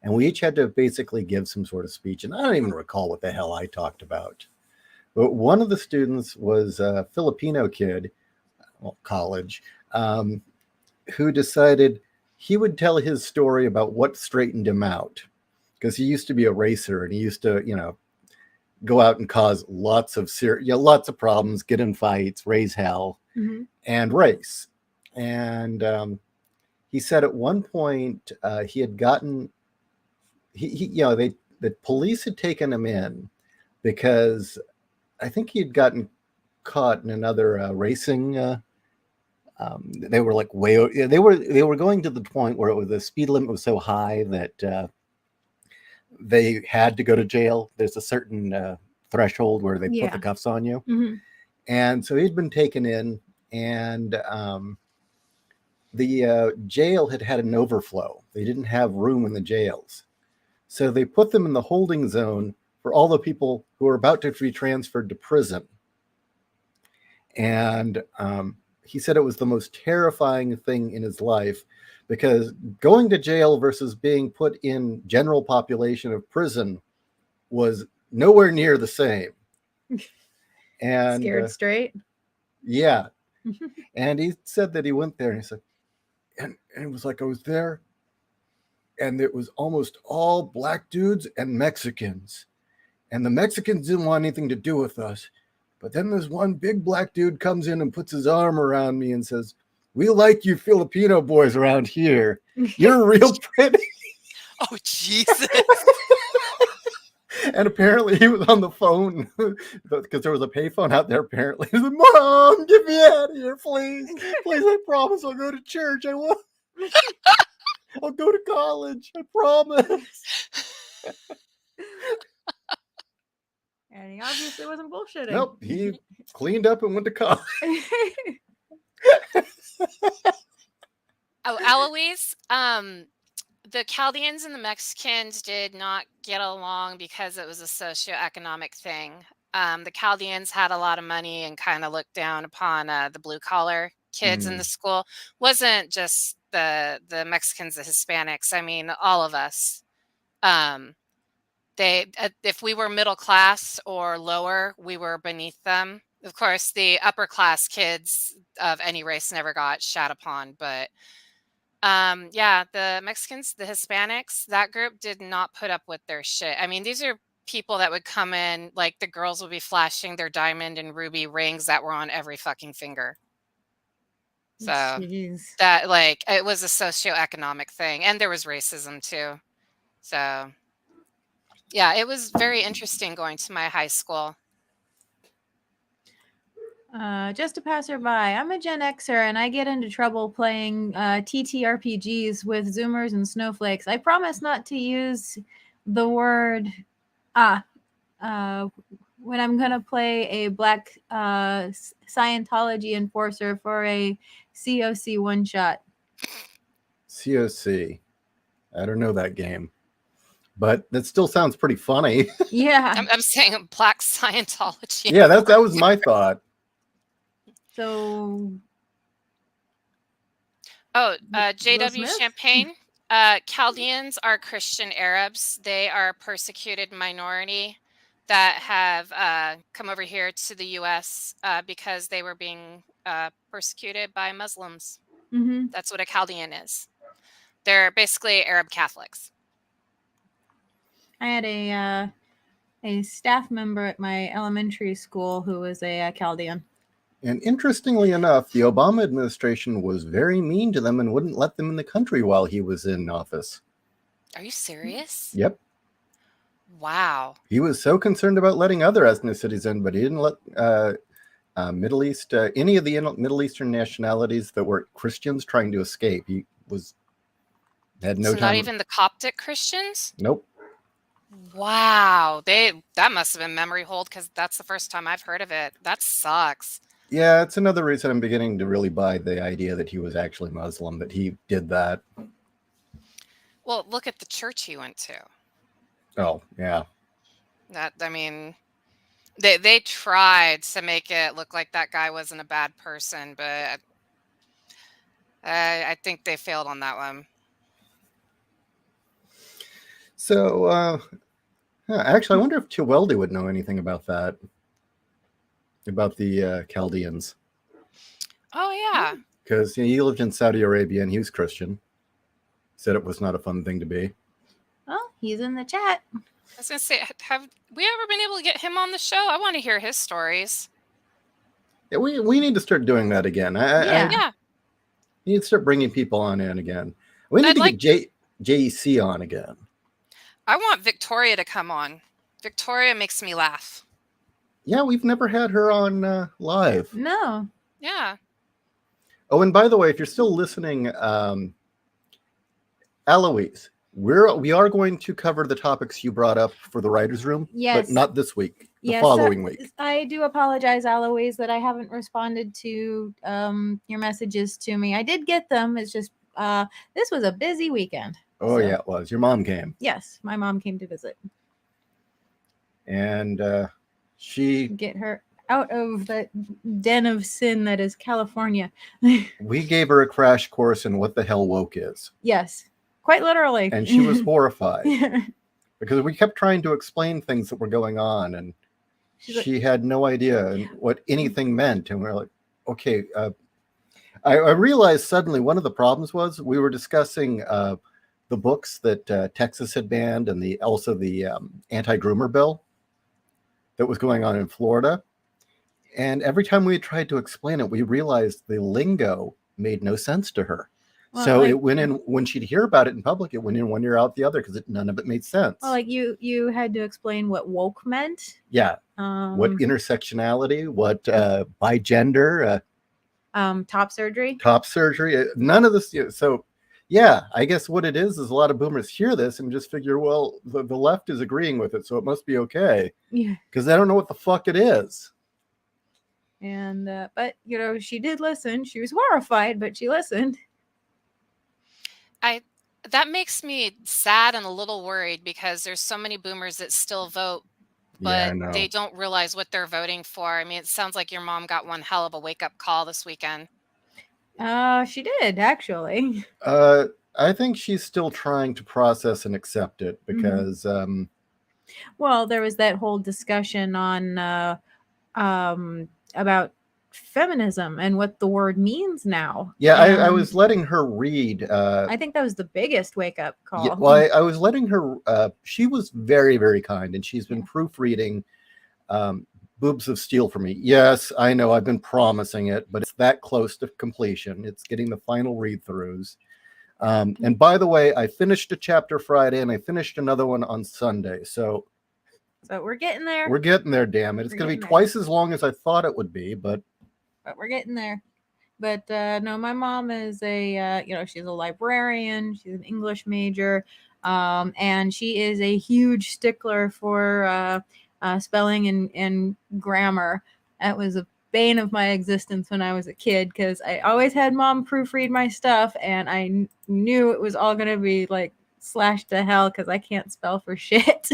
And we each had to basically give some sort of speech. And I don't even recall what the hell I talked about. But one of the students was a Filipino kid, well, college, who decided he would tell his story about what straightened him out. Because he used to be a racer, and he used to, go out and cause lots of problems, get in fights, raise hell, and race. And he said at one point he had gotten, the police had taken him in because I think he had gotten caught in another racing. They were like they were going to the point where the speed limit was so high that they had to go to jail. There's a certain threshold where they put the cuffs on you. Mm-hmm. And so he'd been taken in, and the jail had an overflow. They didn't have room in the jails. So they put them in the holding zone for all the people who were about to be transferred to prison. And he said it was the most terrifying thing in his life, because going to jail versus being put in general population of prison was nowhere near the same. And Scared straight. Yeah. And he said that he went there, and he said, and it was like I was there, and it was almost all black dudes and Mexicans. And the Mexicans didn't want anything to do with us. But then there's one big black dude comes in and puts his arm around me and says, "We like you Filipino boys around here. You're real pretty." Oh, Jesus. And apparently he was on the phone because there was a payphone out there, apparently. He said, "Mom, get me out of here, please. Please, I promise I'll go to church. I'll go to college. I promise." And he obviously wasn't bullshitting. Nope, he cleaned up and went to college. Oh, Eloise, the Chaldeans and the Mexicans did not get along because it was a socioeconomic thing. The Chaldeans had a lot of money and kind of looked down upon the blue collar kids in the school. Wasn't just the Mexicans, the Hispanics. I mean, all of us. If we were middle class or lower, we were beneath them. Of course, the upper class kids of any race never got shat upon, but yeah, the Mexicans, the Hispanics, that group did not put up with their shit. I mean, these are people that would come in, like the girls would be flashing their diamond and ruby rings that were on every fucking finger. So Jeez. that, like, it was a socioeconomic thing, and there was racism too. So yeah, it was very interesting going to my high school. Just a passerby. I'm a Gen Xer and I get into trouble playing TTRPGs with Zoomers and snowflakes. I promise not to use the word when I'm going to play a black Scientology enforcer for a COC one-shot. COC. I don't know that game. But that still sounds pretty funny. Yeah. I'm saying black Scientology. Yeah, that was my thought. So, JW Champagne. Chaldeans are Christian Arabs. They are a persecuted minority that have come over here to the U.S. Because they were being persecuted by Muslims. mm-hmm. That's what a Chaldean is. They're basically Arab Catholics. I had a staff member at my elementary school who was a Chaldean. And interestingly enough, the Obama administration was very mean to them and wouldn't let them in the country while he was in office. Are you serious? Yep. Wow. He was so concerned about letting other ethnicities in, but he didn't let Middle East, any of the Middle Eastern nationalities that were Christians trying to escape. He had no so time. Not even the Coptic Christians? Nope. Wow. That must have been memory hold, because that's the first time I've heard of it. That sucks. Yeah, it's another reason I'm beginning to really buy the idea that he was actually Muslim, that he did that. Well, look at the church he went to. Oh, yeah. I mean, they tried to make it look like that guy wasn't a bad person, but I think they failed on that one. So, actually, I wonder if Cheweldy would know anything about that. About the Chaldeans. Oh, yeah. Because he lived in Saudi Arabia and he was Christian. Said it was not a fun thing to be. Oh, he's in the chat. I was going to say, have we ever been able to get him on the show? I want to hear his stories. Yeah, we need to start doing that again. Yeah. We need to start bringing people on in again. We need to get J.C. on again. I want Victoria to come on. Victoria makes me laugh. Yeah, we've never had her on live. No. Yeah. Oh, and by the way, if you're still listening, Eloise, we are going to cover the topics you brought up for the writer's room, yes, but not this week. The following week. I do apologize, Eloise, that I haven't responded to your messages to me. I did get them. It's just this was a busy weekend. Oh, yeah, it was. Your mom came. Yes, my mom came to visit. And she... Get her out of the den of sin that is California. We gave her a crash course in what the hell woke is. Yes, quite literally. And she was horrified. Because we kept trying to explain things that were going on, and she had no idea what anything meant. And we were like, okay. I realized suddenly one of the problems was we were discussing the books that Texas had banned, and also the anti-groomer bill that was going on in Florida. And every time we tried to explain it, we realized the lingo made no sense to her. Well, so it went in, when she'd hear about it in public, it went in one ear out the other, because none of it made sense. Well, like you had to explain what woke meant. Yeah. What intersectionality, what bigender. Top surgery. Top surgery. None of this. So Yeah, I guess what it is a lot of boomers hear this and just figure, well, the left is agreeing with it, so it must be okay. Yeah. Because they don't know what the fuck it is. And but she did listen. She was horrified, but she listened. That makes me sad and a little worried because there's so many boomers that still vote, Yeah, I but know. they don't realize what they're voting for. I mean, it sounds like your mom got one hell of a wake-up call this weekend. She did, actually. I think she's still trying to process and accept it because well, there was that whole discussion on about feminism and what the word means now. Yeah, I was letting her read. I think that was the biggest wake-up call. Yeah, well, I was letting her. She was very, very kind, and she's been proofreading Boobs of Steel for me. Yes, I know I've been promising it, but it's that close to completion. It's getting the final read-throughs. And by the way, I finished a chapter Friday, and I finished another one on Sunday. So we're getting there. We're getting there, damn it. It's going to be twice as long as I thought it would be, but we're getting there. But no, my mom is a, she's a librarian. She's an English major. And she is a huge stickler for spelling and grammar. That was a bane of my existence when I was a kid because I always had mom proofread my stuff, and I knew it was all going to be like slashed to hell because I can't spell for shit.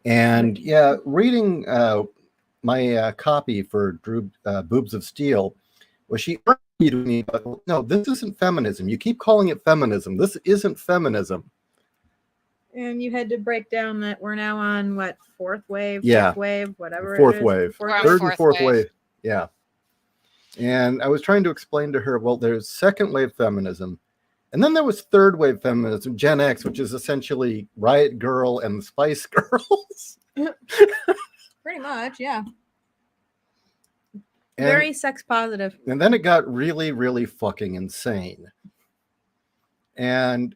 And yeah, reading my copy for Boobs of Steel, well, she argued with me, but no, this isn't feminism. You keep calling it feminism. This isn't feminism. And you had to break down that we're now on what, fourth wave, yeah, fifth wave, whatever. Fourth wave, third and fourth wave. Yeah. And I was trying to explain to her, well, there's second wave feminism, and then there was third wave feminism, Gen X, which is essentially Riot Girl and the Spice Girls. Pretty much, yeah. Very sex positive. And then it got really, really fucking insane. And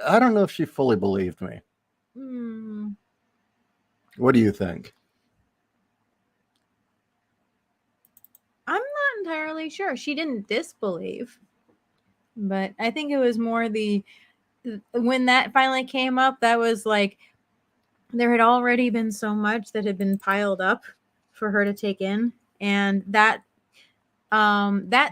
I don't know if she fully believed me. What do you think? I'm not entirely sure. She didn't disbelieve. But I think it was more when that finally came up, that was like, there had already been so much that had been piled up for her to take in. And that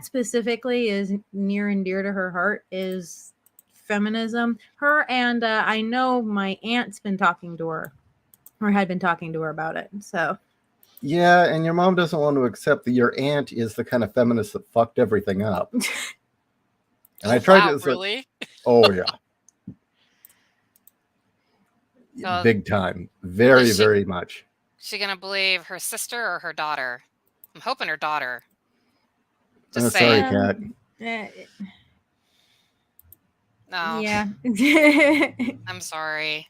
specifically is near and dear to her heart, is feminism. Her and I know my aunt's been talking to her, or had been talking to her about it. So yeah, and your mom doesn't want to accept that your aunt is the kind of feminist that fucked everything up. And I tried to really? Oh yeah. Big time. Very, very much. Is she gonna believe her sister or her daughter? I'm hoping her daughter. Just sorry, Kat. No. Yeah. I'm sorry.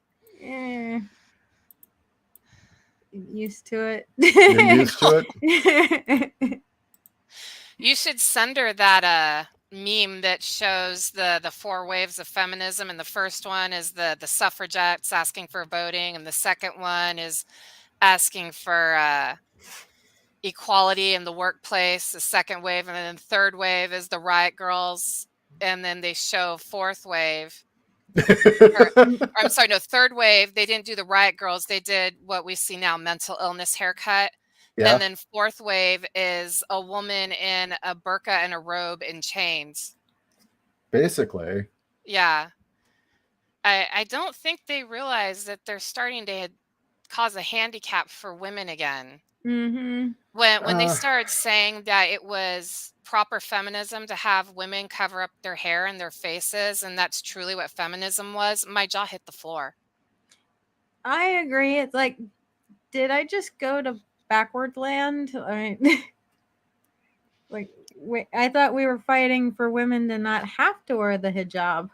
Used to it. You're used to it? You should send her that meme that shows the four waves of feminism, and the first one is the suffragettes asking for voting, and the second one is asking for equality in the workplace, the second wave, and then the third wave is the riot girls, and then they show fourth wave. I'm sorry, no, third wave, they didn't do the riot girls, they did what we see now, mental illness haircut. Yeah. And then fourth wave is a woman in a burqa and a robe in chains. Basically. Yeah. I don't think they realize that they're starting to cause a handicap for women again. Mm-hmm. When they started saying that it was proper feminism to have women cover up their hair and their faces, and that's truly what feminism was, my jaw hit the floor. I agree. It's like, did I just go to backward land? Like, I thought we were fighting for women to not have to wear the hijab.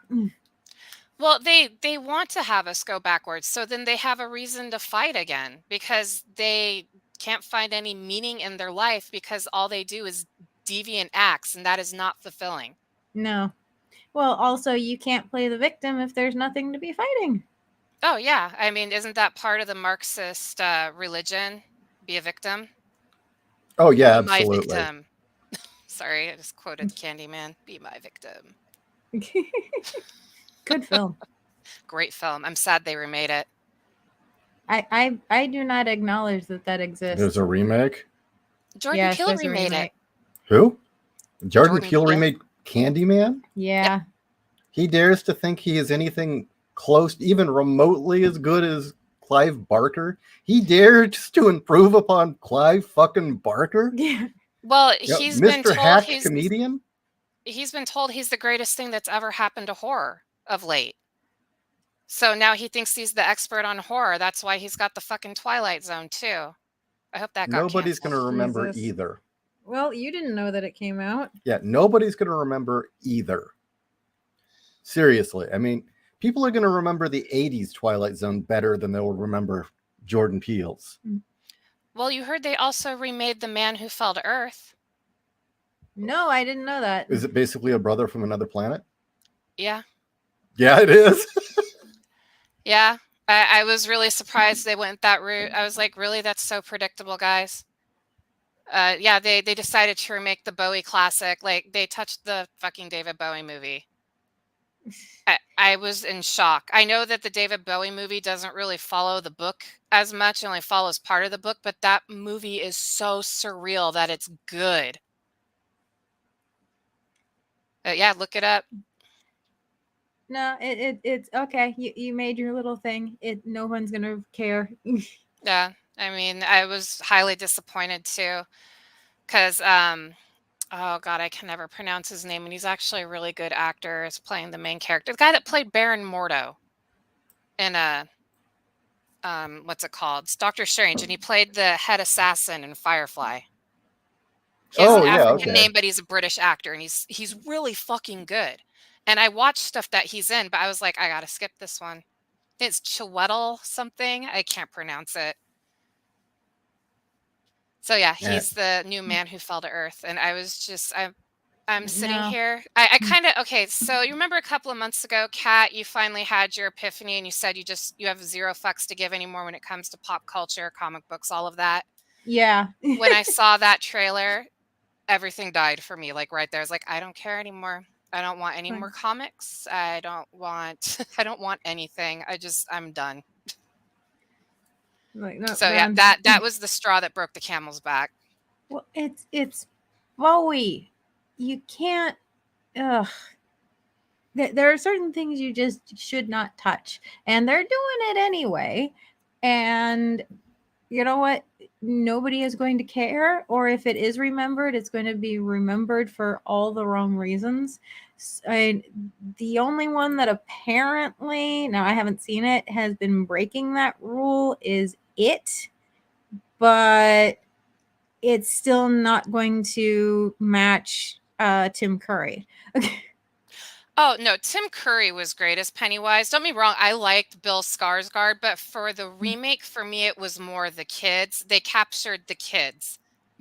Well, they want to have us go backwards, so then they have a reason to fight again, because they can't find any meaning in their life because all they do is deviant acts, and that is not fulfilling. No. Well, also, you can't play the victim if there's nothing to be fighting. Oh, yeah. I mean, isn't that part of the Marxist religion? Be a victim? Oh, yeah, absolutely. My victim. Sorry, I just quoted Candyman. Be my victim. Good film. Great film. I'm sad they remade it. I do not acknowledge that exists. There's a remake. Jordan Yes, Peele there's a remade it. remake. Who? Jordan Jordan Peele Peele. remade Candyman? Yeah. He dares to think he is anything close, even remotely as good as Clive Barker? He dares to improve upon Clive fucking Barker? Yeah. Well, Yep, he's been Mr. told Hack comedian? he's been told he's the greatest thing that's ever happened to horror of late. So now he thinks he's the expert on horror. That's why he's got the fucking Twilight Zone too. I hope that got Nobody's going to canceled. remember Jesus. either. Well, you didn't know that it came out. Yeah, nobody's going to remember either. Seriously. I mean, people are going to remember the 80s Twilight Zone better than they'll remember Jordan Peele's. Well, you heard they also remade The Man Who Fell to Earth. No, I didn't know that. Is it basically a brother from another planet? Yeah. Yeah, it is. Yeah. I was really surprised they went that route. I was like, really? That's so predictable, guys. Yeah, they decided to remake the Bowie classic. Like, they touched the fucking David Bowie movie. I was in shock. I know that the David Bowie movie doesn't really follow the book as much. It only follows part of the book, but that movie is so surreal that it's good. Yeah, look it up. No, it's okay. You made your little thing. No one's gonna care. Yeah, I mean, I was highly disappointed too, because oh god, I can never pronounce his name, and he's actually a really good actor. Is playing the main character, the guy that played Baron Mordo in what's it called? It's Doctor Strange, and he played the head assassin in Firefly. He has an African name, but he's a British actor, and he's really fucking good. And I watched stuff that he's in, but I was like, I gotta skip this one. It's Chiwetel something. I can't pronounce it. So yeah, he's the new Man Who Fell to Earth. And I was just, I'm sitting here. I kind of, okay, so you remember a couple of months ago, Kat, you finally had your epiphany and you said you have zero fucks to give anymore when it comes to pop culture, comic books, all of that. Yeah. When I saw that trailer, everything died for me. Like right there, I was like, I don't care anymore. I don't want any more comics. I don't want anything. I'm done. Like, no, so yeah, that was the straw that broke the camel's back. Well, it's Bowie. You can't. Ugh. There are certain things you just should not touch, and they're doing it anyway. And you know what? Nobody is going to care, or if it is remembered, it's going to be remembered for all the wrong reasons. The only one that apparently, now I haven't seen it, has been breaking that rule is It, but it's still not going to match Tim Curry. Oh, no, Tim Curry was great as Pennywise. Don't get me wrong, I liked Bill Skarsgård, but for the remake, for me, it was more the kids. They captured the kids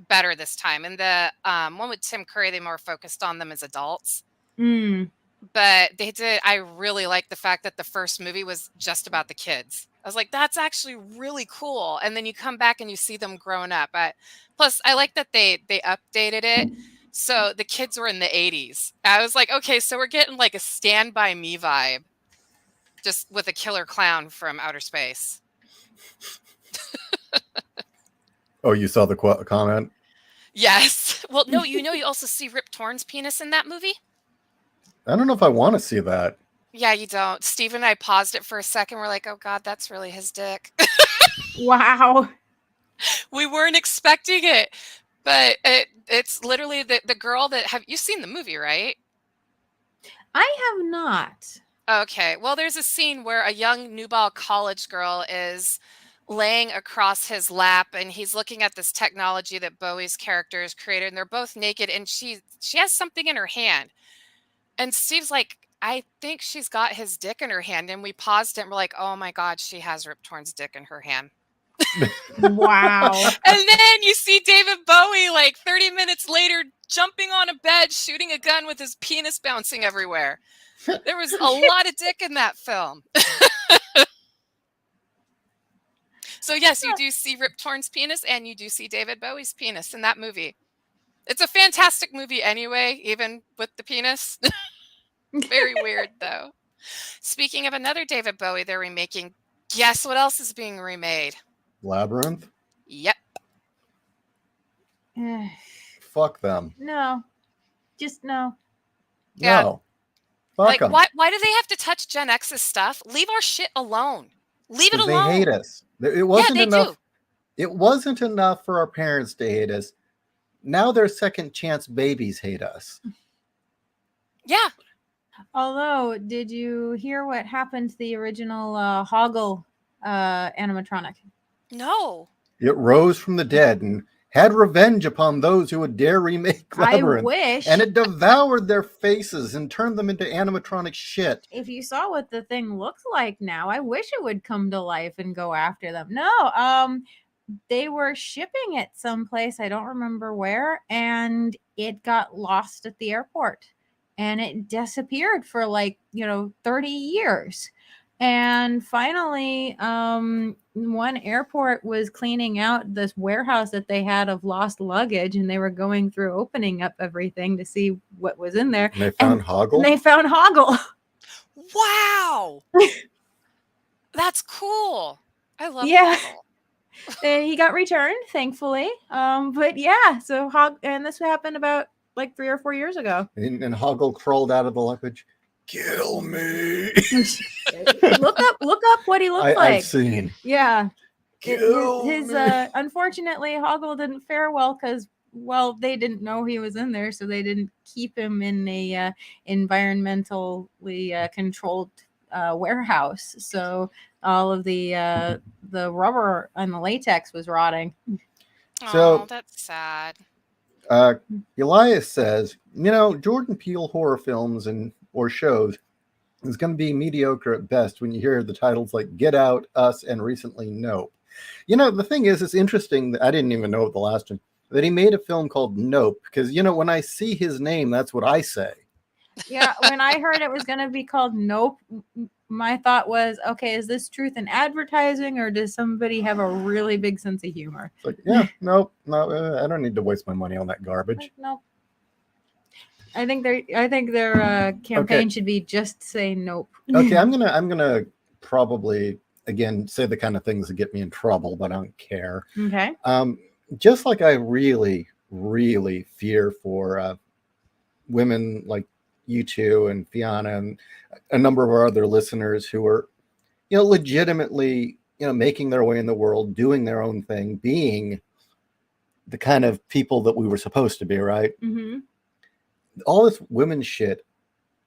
better this time. And the one with Tim Curry, they more focused on them as adults. But I really liked the fact that the first movie was just about the kids. I was like, that's actually really cool. And then you come back and you see them growing up. Plus, I like that they updated it. So the kids were in the 80s. I was like, okay, so we're getting like a Stand By Me vibe, just with a killer clown from outer space. Oh, you saw the comment? Yes. Well, no, you also see Rip Torn's penis in that movie? I don't know if I want to see that. Yeah, you don't. Steve and I paused it for a second. We're like, oh God, that's really his dick. Wow. We weren't expecting it. But it's literally the girl that have you seen the movie, right? I have not. Okay. Well, there's a scene where a young nubile college girl is laying across his lap and he's looking at this technology that Bowie's character has created, and they're both naked and she has something in her hand. And Steve's like, I think she's got his dick in her hand. And we paused it and we're like, oh my God, she has Rip Torn's dick in her hand. Wow. And then you see David Bowie like 30 minutes later jumping on a bed, shooting a gun with his penis bouncing everywhere. There was a lot of dick in that film. So yes, you do see Rip Torn's penis and you do see David Bowie's penis in that movie. It's a fantastic movie anyway, even with the penis. Very weird, though. Speaking of another David Bowie they're remaking, guess what else is being remade? Labyrinth? Yep. Fuck them. No. Just no. Yeah. No. Fuck them. Why do they have to touch Gen X's stuff? Leave our shit alone. Leave it alone. They hate us. It wasn't they enough. do. It wasn't enough for our parents to hate us. Now their second chance babies hate us. Yeah. Although, did you hear what happened to the original Hoggle animatronic? No. It rose from the dead and had revenge upon those who would dare remake Labyrinth. I wish. And it devoured their faces and turned them into animatronic shit. If you saw what the thing looks like now, I wish it would come to life and go after them. No, they were shipping it someplace, I don't remember where, and it got lost at the airport. And it disappeared for 30 years. And finally, one airport was cleaning out this warehouse that they had of lost luggage, and they were going through opening up everything to see what was in there. And they found Hoggle? And they found Hoggle. Wow. That's cool. I love Hoggle. He got returned, thankfully. But yeah, so and this happened about 3 or 4 years ago. And Hoggle crawled out of the luggage. Kill me. Look up what he looks like. I've seen. Yeah. Kill His me. Unfortunately, Hoggle didn't fare well because, they didn't know he was in there, so they didn't keep him in a environmentally controlled warehouse. So all of the rubber and the latex was rotting. So that's sad. Elias says, Jordan Peele horror films or shows is going to be mediocre at best when you hear the titles like Get Out, Us, and recently Nope. The thing is, it's interesting that I didn't even know the last one, that he made a film called Nope, because, when I see his name, that's what I say. Yeah, when I heard it was going to be called Nope, my thought was, okay, is this truth in advertising, or does somebody have a really big sense of humor? It's like, yeah, no, I don't need to waste my money on that garbage. Nope. I think their campaign should be just say nope. Okay, I'm gonna probably again say the kind of things that get me in trouble, but I don't care. Okay. Just like I really, really fear for women like you two and Fiona and a number of our other listeners who are, legitimately, making their way in the world, doing their own thing, being the kind of people that we were supposed to be, right? Mm-hmm. All this women's shit,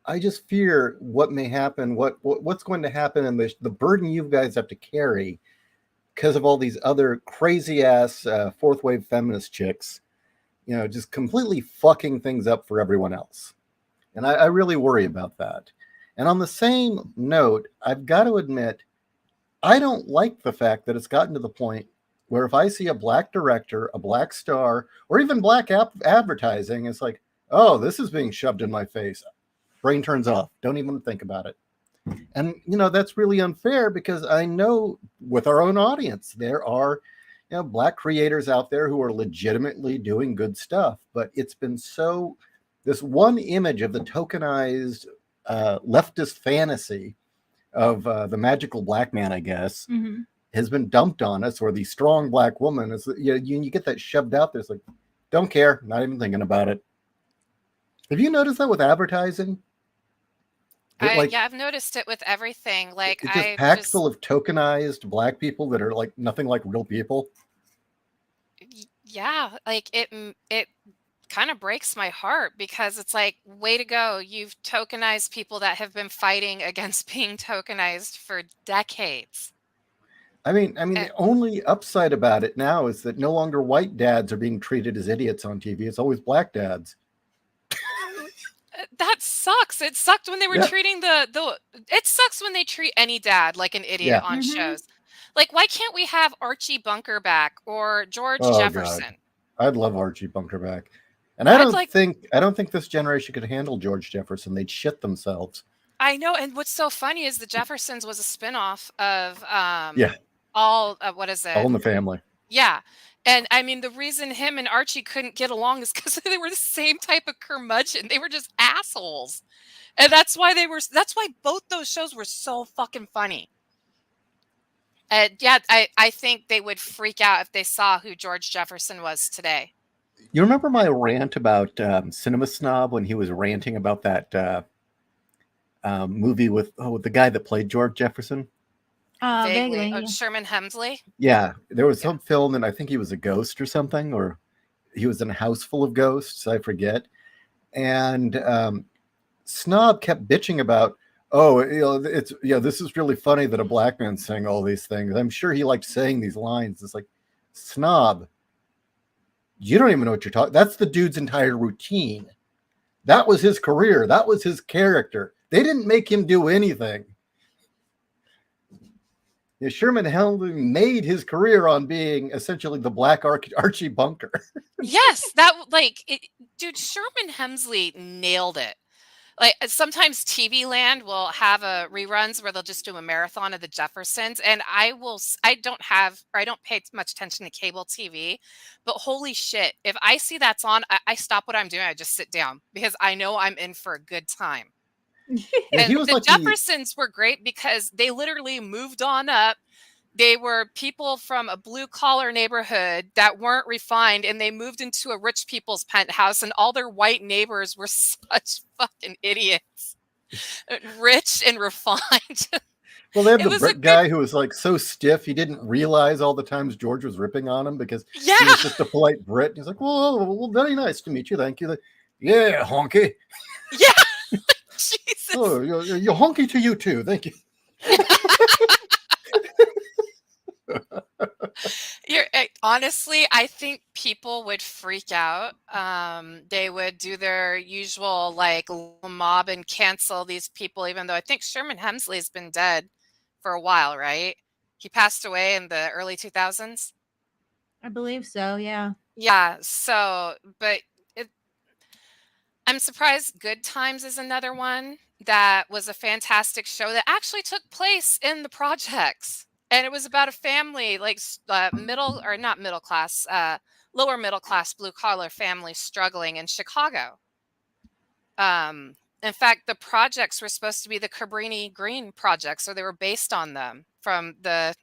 I just fear what may happen, what's going to happen, and the burden you guys have to carry because of all these other crazy ass fourth wave feminist chicks, just completely fucking things up for everyone else. And I really worry about that. And on the same note, I've got to admit, I don't like the fact that it's gotten to the point where if I see a black director, a black star, or even black advertising, it's like, oh, this is being shoved in my face. Brain turns off. Don't even think about it. And, that's really unfair because I know with our own audience, there are, black creators out there who are legitimately doing good stuff. But it's been this one image of the tokenized leftist fantasy of the magical black man, I guess, mm-hmm. has been dumped on us, or the strong black woman. Is you get that shoved out there. It's like, don't care, not even thinking about it. Have you noticed that with advertising? I've noticed it with everything. It's just packed full of tokenized black people that are nothing like real people. Yeah, it kind of breaks my heart because it's like, way to go. You've tokenized people that have been fighting against being tokenized for decades. I mean, the only upside about it now is that no longer white dads are being treated as idiots on TV. It's always black dads. That sucks. It sucked when they were treating it sucks when they treat any dad like an idiot on mm-hmm. shows. Like, why can't we have Archie Bunker back or George Jefferson? God. I'd love Archie Bunker back. And I don't think this generation could handle George Jefferson. They'd shit themselves. I know. And what's so funny is the Jeffersons was a spinoff of What is it? All in the Family. Yeah. And I mean, the reason him and Archie couldn't get along is because they were the same type of curmudgeon. They were just assholes. And that's why both those shows were so fucking funny. Yeah, I think they would freak out if they saw who George Jefferson was today. You remember my rant about Cinema Snob when he was ranting about that movie with the guy that played George Jefferson? Vaguely. Vaguely. Sherman Hemsley? Yeah, there was some film, and I think he was a ghost or something, or he was in a house full of ghosts, I forget. And Snob kept bitching about, this is really funny that a black man's saying all these things. I'm sure he liked saying these lines. It's like, Snob, you don't even know what you're talking. That's the dude's entire routine. That was his career. That was his character. They didn't make him do anything. Sherman Hemsley made his career on being essentially the black Archie Bunker. Yes, dude, Sherman Hemsley nailed it. Like sometimes TV Land will have reruns where they'll just do a marathon of the Jeffersons, and I don't pay much attention to cable TV, but holy shit, if I see that's on, I stop what I'm doing, I just sit down because I know I'm in for a good time. And the Jeffersons were great because they literally moved on up. They were people from a blue-collar neighborhood that weren't refined, and they moved into a rich people's penthouse, and all their white neighbors were such fucking idiots. Rich and refined. Well, they have the Brit guy who was like so stiff, he didn't realize all the times George was ripping on him because he was just a polite Brit. He's like, well, very nice to meet you. Thank you. Like, yeah, honky. Yeah. Jesus. Oh, you're honky to you too. Thank you. Honestly, I think people would freak out. They would do their usual mob and cancel these people, even though I think Sherman Hemsley has been dead for a while, right? He passed away in the early 2000s. I believe so, yeah. Yeah, so, but I'm surprised Good Times is another one that was a fantastic show that actually took place in the projects. And it was about a family, lower middle class, blue collar family struggling in Chicago. In fact, the projects were supposed to be the Cabrini Green projects, so they were based on them from the,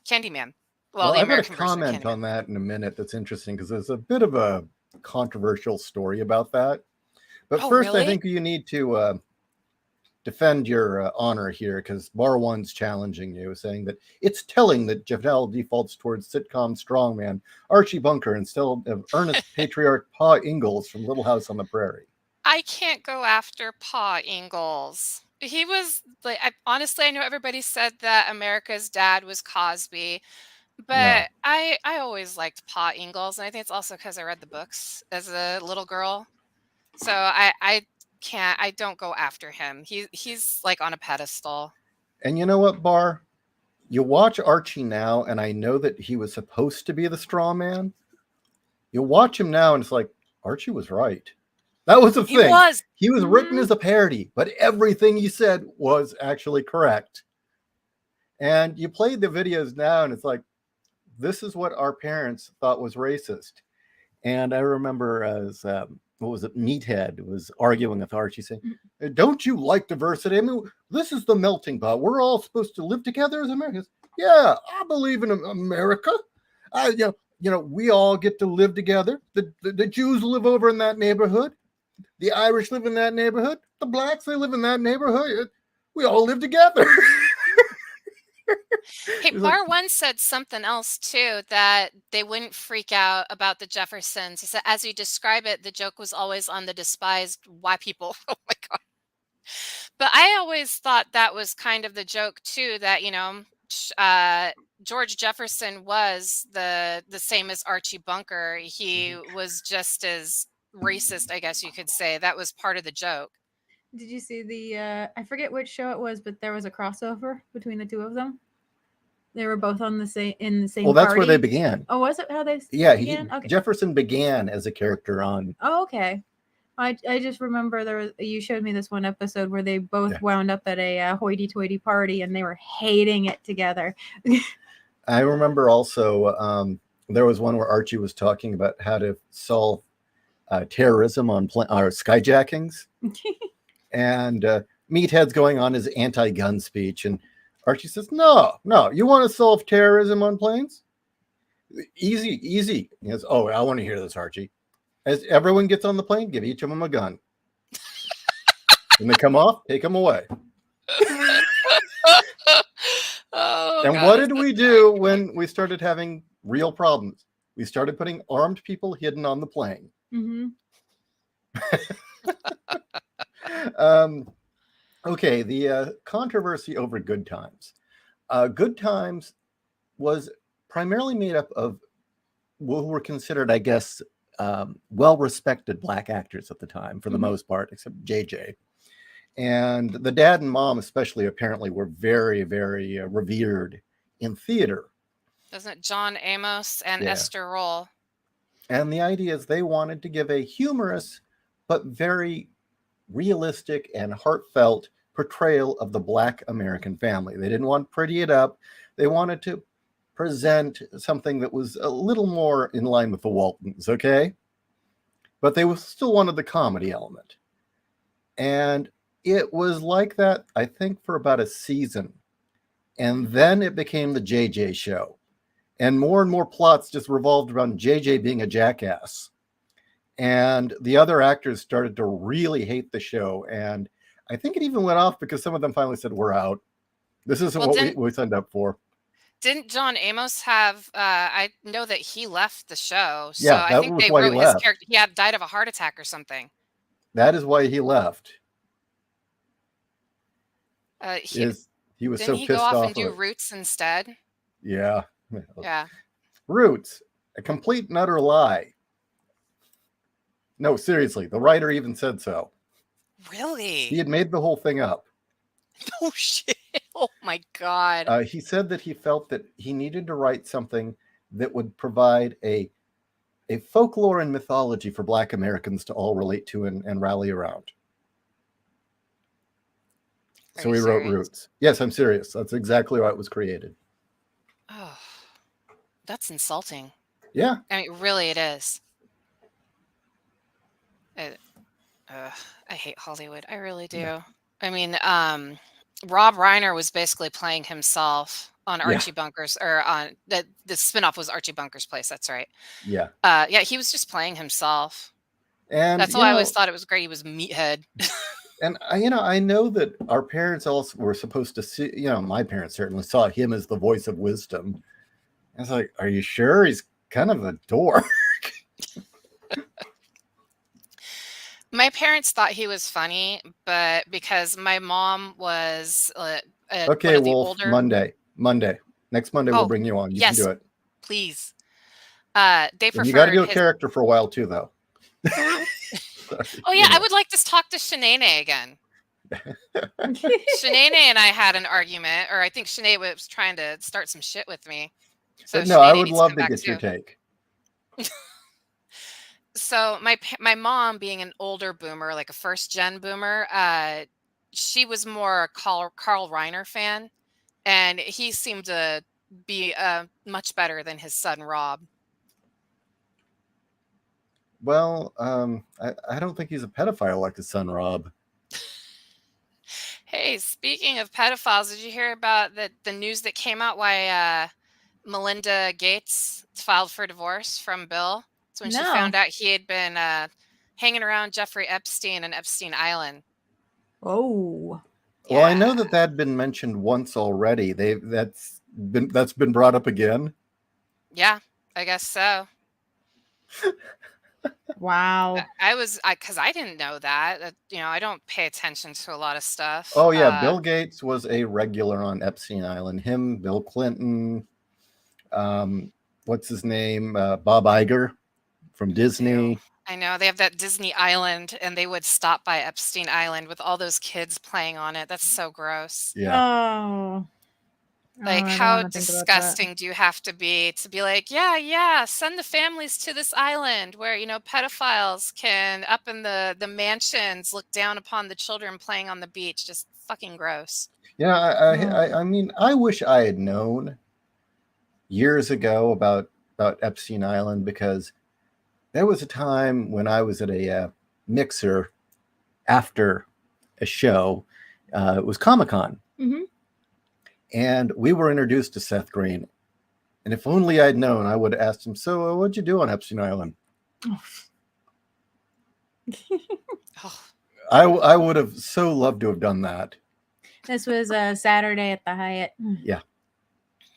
Candyman. Well, I've got a comment on that in a minute. That's interesting because there's a bit of a controversial story about that. But first, really? I think you need to defend your honor here because Bar One's challenging you, saying that it's telling that Janelle defaults towards sitcom strongman Archie Bunker instead of earnest patriarch Pa Ingalls from Little House on the Prairie. I can't go after Pa Ingalls. He was honestly, I know everybody said that America's Dad was Cosby, but no. I always liked Pa Ingalls, and I think it's also because I read the books as a little girl. So I don't go after him. He's on a pedestal. And you know what, Bar? You watch Archie now, and I know that he was supposed to be the straw man. You watch him now, and it's like, Archie was right. That was the thing. He was written as a parody, but everything he said was actually correct. And you play the videos now, and it's like, this is what our parents thought was racist. And I remember as Meathead was arguing with Archie saying, don't you like diversity? I mean, this is the melting pot. We're all supposed to live together as Americans. Yeah, I believe in America. We all get to live together. The Jews live over in that neighborhood. The Irish live in that neighborhood. The blacks, they live in that neighborhood. We all live together. Hey, Bar One said something else too, that they wouldn't freak out about the Jeffersons. He said, as you describe it, the joke was always on the despised white people. Oh my God. But I always thought that was kind of the joke too, that, George Jefferson was the same as Archie Bunker. He was just as racist, I guess you could say. That was part of the joke. Did you see I forget which show it was, but there was a crossover between the two of them. They were both in the same Well, that's where they began. Oh, was it how they began? Okay. Jefferson began as a character on. Oh, okay. I just remember you showed me this one episode where they both wound up at a hoity-toity party and they were hating it together. I remember also There was one where Archie was talking about how to solve terrorism on or skyjackings. And Meathead's going on his anti-gun speech. And Archie says, no, you want to solve terrorism on planes? Easy. He goes, oh, I want to hear this, Archie. As everyone gets on the plane, give each of them a gun. When they come off, take them away. And God, what did we do when we started having real problems? We started putting armed people hidden on the plane. Mm-hmm. Okay, the controversy over Good Times. Good Times was primarily made up of who were considered, I guess, well-respected black actors at the time, for the most part, except JJ. And the dad and mom especially apparently were very, very revered in theater. Doesn't John Amos and Esther Roll? And the idea is they wanted to give a humorous but very realistic and heartfelt portrayal of the Black American family. They didn't want to pretty it up. They wanted to present something that was a little more in line with the Waltons, okay? But they still wanted the comedy element. And it was like that, I think, for about a season. And then it became the JJ show. And more plots just revolved around JJ being a jackass. And the other actors started to really hate the show. And I think it even went off because some of them finally said, we're out. This isn't what we signed up for. Didn't John Amos have, I know that he left the show. So Yeah, I think they wrote his character. He had died of a heart attack or something. That is why he left. He was didn't so he pissed go off off and do Roots instead? Yeah. Yeah. Roots, a complete and utter lie. No, seriously, the writer even said so. Really? He had made the whole thing up. No shit. Oh my God. He said that he felt that he needed to write something that would provide a folklore and mythology for Black Americans to all relate to and rally around. So he wrote Roots. Yes, I'm serious. That's exactly why it was created. Oh, that's insulting. Yeah. I mean, really, it is. I hate Hollywood. I really do. Yeah. I mean, Rob Reiner was basically playing himself on Archie Bunker's, or on the spinoff was Archie Bunker's Place. That's right. Yeah. Yeah, he was just playing himself. And that's why I always thought it was great. He was Meathead. And I know that our parents also were supposed to see, my parents certainly saw him as the voice of wisdom. I was like, are you sure? He's kind of a dork. My parents thought he was funny, but because my mom was okay, Wolf, Monday. Next Monday we'll bring you on. You can do it. Please. They preferred you got to do a character for a while too, though. Oh yeah, I would like to talk to Shanae again. Shanae and I had an argument, or I think Shanae was trying to start some shit with me. So no, I would love to get your take. So my mom, being an older boomer, like a first gen boomer, she was more a Carl Reiner fan, and he seemed to be much better than his son Rob. Well, I don't think he's a pedophile like his son Rob. Hey, speaking of pedophiles, did you hear about the news that came out why Melinda Gates filed for divorce from Bill? It's when she found out he had been hanging around Jeffrey Epstein and Epstein Island. Oh. Yeah. Well, I know that had been mentioned once already. That's been brought up again. Yeah, I guess so. Wow. Because I didn't know that. I don't pay attention to a lot of stuff. Oh yeah, Bill Gates was a regular on Epstein Island. Him, Bill Clinton, what's his name? Bob Iger from Disney. I know they have that Disney Island, and they would stop by Epstein Island with all those kids playing on it. That's so gross. Yeah. Oh. Like, how disgusting do you have to be like, yeah, send the families to this island where, pedophiles can, up in the mansions, look down upon the children playing on the beach. Just fucking gross. Yeah, I mean, I wish I had known years ago about about Epstein Island because there was a time when I was at a mixer after a show. It was Comic-Con. Mm-hmm. And we were introduced to Seth Green. And if only I'd known, I would have asked him, so what'd you do on Epstein Island? I would have so loved to have done that. This was a Saturday at the Hyatt. Yeah.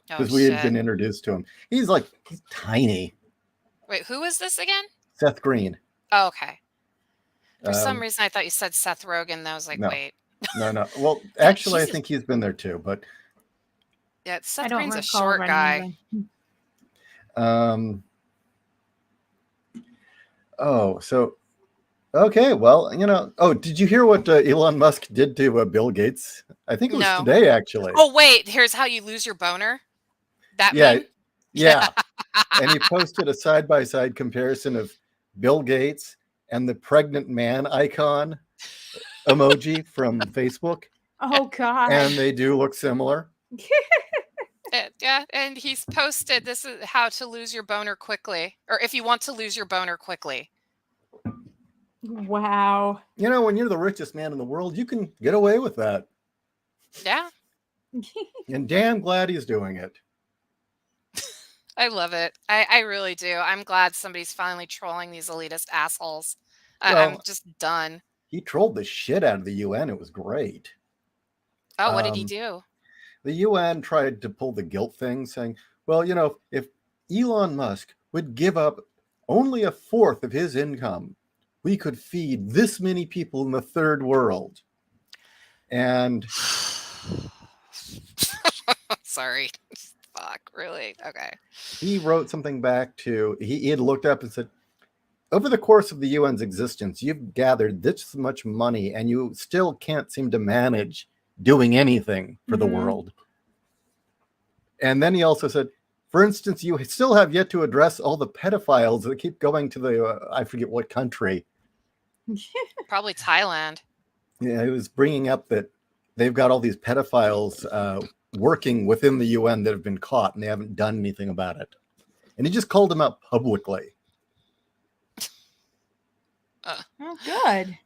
Because we had been introduced to him. He's tiny. Wait, who is this again? Seth Green. Oh, okay. For some reason, I thought you said Seth Rogen. And I was like, no. wait. No. Well, actually, I think he's been there too. But yeah, Seth Green's a short guy. Oh, so okay. Well, Oh, did you hear what Elon Musk did to Bill Gates? I think it was today, actually. Oh, wait. Here's how you lose your boner. That meme? Yeah. And he posted a side-by-side comparison of Bill Gates and the pregnant man icon emoji from Facebook. Oh, God. And they do look similar. Yeah, and he's posted, this is how to lose your boner quickly, or if you want to lose your boner quickly. Wow. When you're the richest man in the world, you can get away with that. Yeah. And damn glad he's doing it. I love it. I really do. I'm glad somebody's finally trolling these elitist assholes. I'm just done. He trolled the shit out of the UN. It was great. Oh, what did he do? The UN tried to pull the guilt thing, saying, well, if Elon Musk would give up only a fourth of his income, we could feed this many people in the third world. And sorry. Fuck, really? Okay. He wrote something back to, he had looked up and said, over the course of the UN's existence, you've gathered this much money and you still can't seem to manage doing anything for the world. And then he also said, for instance, you still have yet to address all the pedophiles that keep going to the, I forget what country. Probably Thailand. Yeah, he was bringing up that they've got all these pedophiles working within the UN that have been caught and they haven't done anything about it. And he just called them out publicly. Oh, good.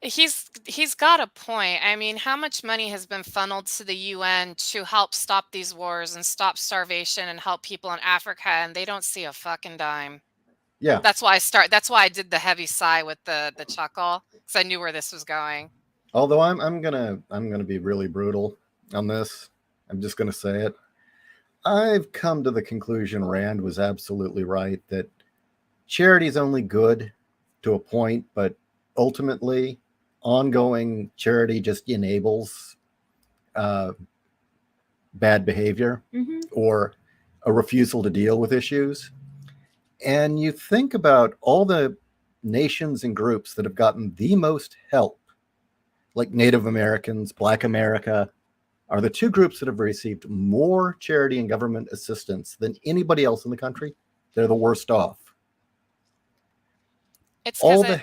He's got a point. I mean, how much money has been funneled to the UN to help stop these wars and stop starvation and help people in Africa, and they don't see a fucking dime. Yeah. That's why I did the heavy sigh with the chuckle, because I knew where this was going. Although I'm gonna be really brutal on this. I'm just gonna say it. I've come to the conclusion Rand was absolutely right that charity is only good to a point, but ultimately ongoing charity just enables bad behavior or a refusal to deal with issues. And you think about all the nations and groups that have gotten the most help, like Native Americans, Black America, are the two groups that have received more charity and government assistance than anybody else in the country. They're the worst off. It's all the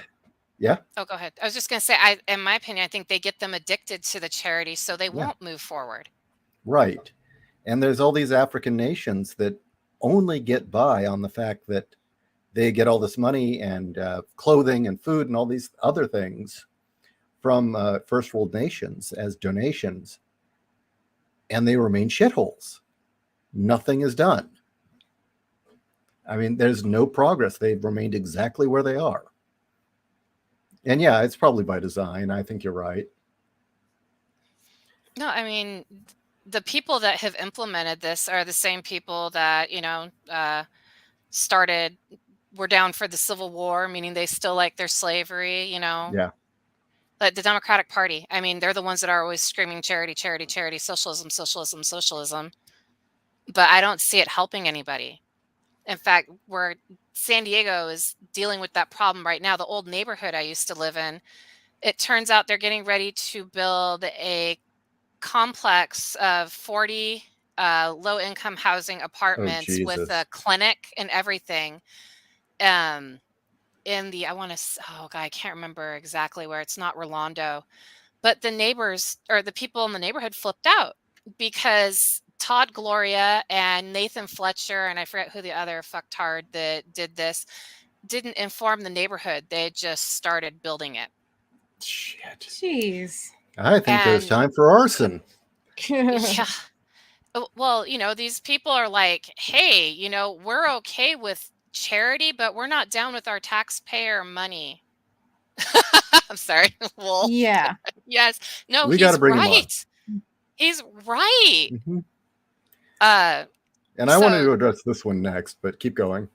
yeah. Oh, go ahead. I was just going to say, in my opinion, I think they get them addicted to the charity, so they won't move forward. Right. And there's all these African nations that only get by on the fact that they get all this money and clothing and food and all these other things from first world nations as donations. And they remain shitholes. Nothing is done. I mean, there's no progress. They've remained exactly where they are. And yeah, it's probably by design. I think you're right. No, I mean, the people that have implemented this are the same people that, were down for the Civil War, meaning they still like their slavery, Yeah. Like the Democratic Party. I mean, they're the ones that are always screaming charity, charity, charity, socialism, socialism, socialism. But I don't see it helping anybody. In fact, where San Diego is dealing with that problem right now, the old neighborhood I used to live in, it turns out they're getting ready to build a complex of 40 low-income housing apartments with a clinic and everything. I can't remember exactly where. It's not Rolando, but the neighbors or the people in the neighborhood flipped out because Todd Gloria and Nathan Fletcher, and I forget who the other fucktard that did this, didn't inform the neighborhood. They just started building it. Shit. Jeez. I think there's And- time for arson. Yeah. Well, these people are like, hey, we're okay with charity, but we're not down with our taxpayer money. I'm sorry, Wolf. Yeah. Yes. No, We he's gotta bring him on. right. He's right. Mm-hmm. And I So- wanted to address this one next, but keep going.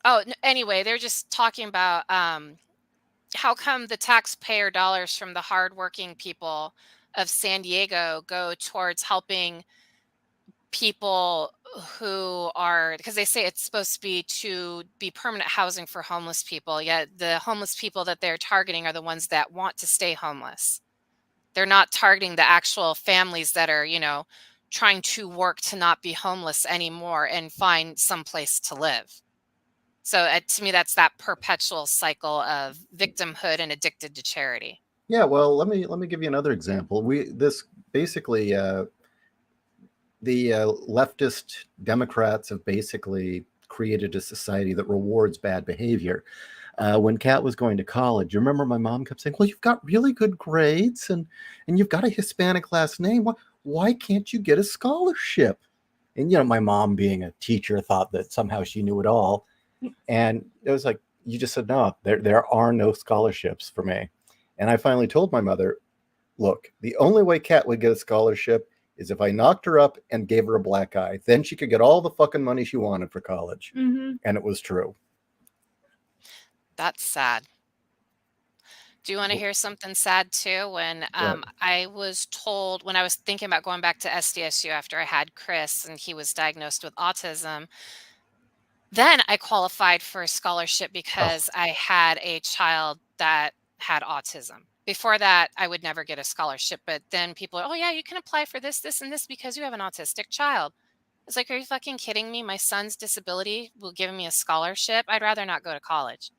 Oh, anyway, they're just talking about how come the taxpayer dollars from the hardworking people of San Diego go towards helping people who are, because they say it's supposed to be permanent housing for homeless people, yet the homeless people that they're targeting are the ones that want to stay homeless. They're not targeting the actual families that are, trying to work to not be homeless anymore and find some place to live. So to me, that's that perpetual cycle of victimhood and addicted to charity. Yeah, well, let me give you another example. This basically the leftist Democrats have basically created a society that rewards bad behavior. When Kat was going to college, you remember my mom kept saying, well, you've got really good grades and you've got a Hispanic last name. Why can't you get a scholarship? And, my mom being a teacher thought that somehow she knew it all. And it was like, you just said, no, there are no scholarships for me. And I finally told my mother, look, the only way Kat would get a scholarship is if I knocked her up and gave her a black eye. Then she could get all the fucking money she wanted for college. Mm-hmm. And it was true. That's sad. Do you want to hear something sad too? When I was told, when I was thinking about going back to SDSU after I had Chris and he was diagnosed with autism, then I qualified for a scholarship because I had a child that had autism. Before that, I would never get a scholarship. But then people are, oh yeah, you can apply for this, this, and this because you have an autistic child. It's like, are you fucking kidding me? My son's disability will give me a scholarship. I'd rather not go to college.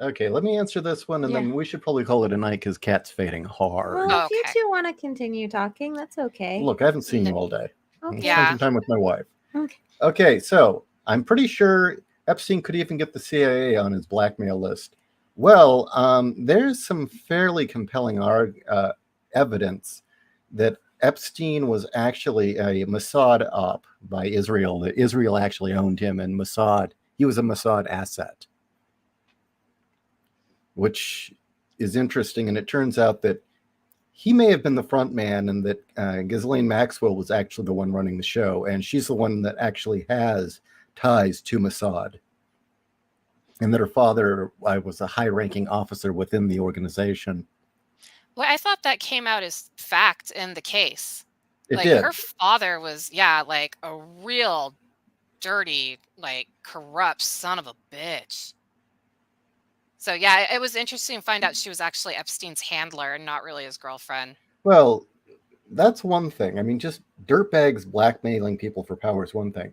Okay, let me answer this one, and then we should probably call it a night because Kat's fading hard. Well, if you two want to continue talking, that's okay. Look, I haven't seen you all day. Okay. Yeah. Spend some time with my wife. Okay. Okay, so I'm pretty sure Epstein could even get the CIA on his blackmail list. Well, there's some fairly compelling evidence that Epstein was actually a Mossad op by Israel, that Israel actually owned him, and he was a Mossad asset, which is interesting. And it turns out that he may have been the front man, and that Ghislaine Maxwell was actually the one running the show, and she's the one that actually has ties to Mossad, and that her father was a high-ranking officer within the organization. Well, I thought that came out as fact in the case. It did. Her father was, like a real dirty, corrupt son of a bitch. So yeah, it was interesting to find out she was actually Epstein's handler and not really his girlfriend. Well, that's one thing. I mean, just dirtbags blackmailing people for power is one thing.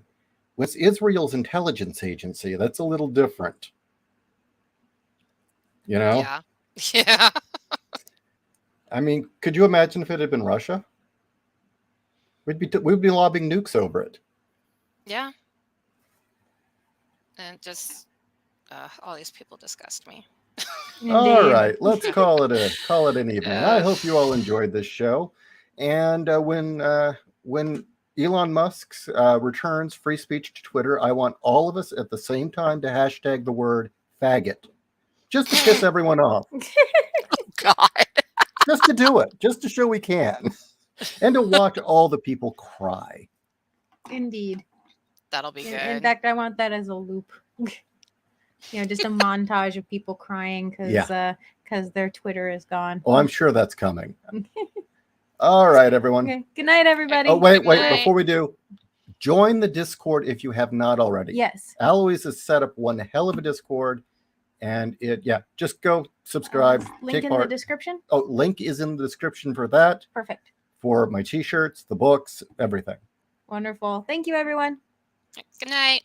With Israel's intelligence agency, that's a little different. Yeah. Yeah. I mean, could you imagine if it had been Russia? We'd be lobbing nukes over it. Yeah. And just all these people disgust me. All right, let's call it an evening. I hope you all enjoyed this show. And when Elon Musk returns free speech to Twitter, I want all of us at the same time to hashtag the word faggot, just to piss everyone off. Oh God. Just to do it, just to show we can, and to watch all the people cry. Indeed. That'll be good. In fact, I want that as a loop. Just a montage of people crying because their Twitter is gone. Oh, I'm sure that's coming. All right, everyone. Okay. Good night, everybody. Oh, wait. night. Before we do, join the Discord if you have not already. Yes. Alois has set up one hell of a Discord, and just go subscribe. Link in the description. Oh, link is in the description for that. Perfect. For my t-shirts, the books, everything. Wonderful. Thank you, everyone. Good night.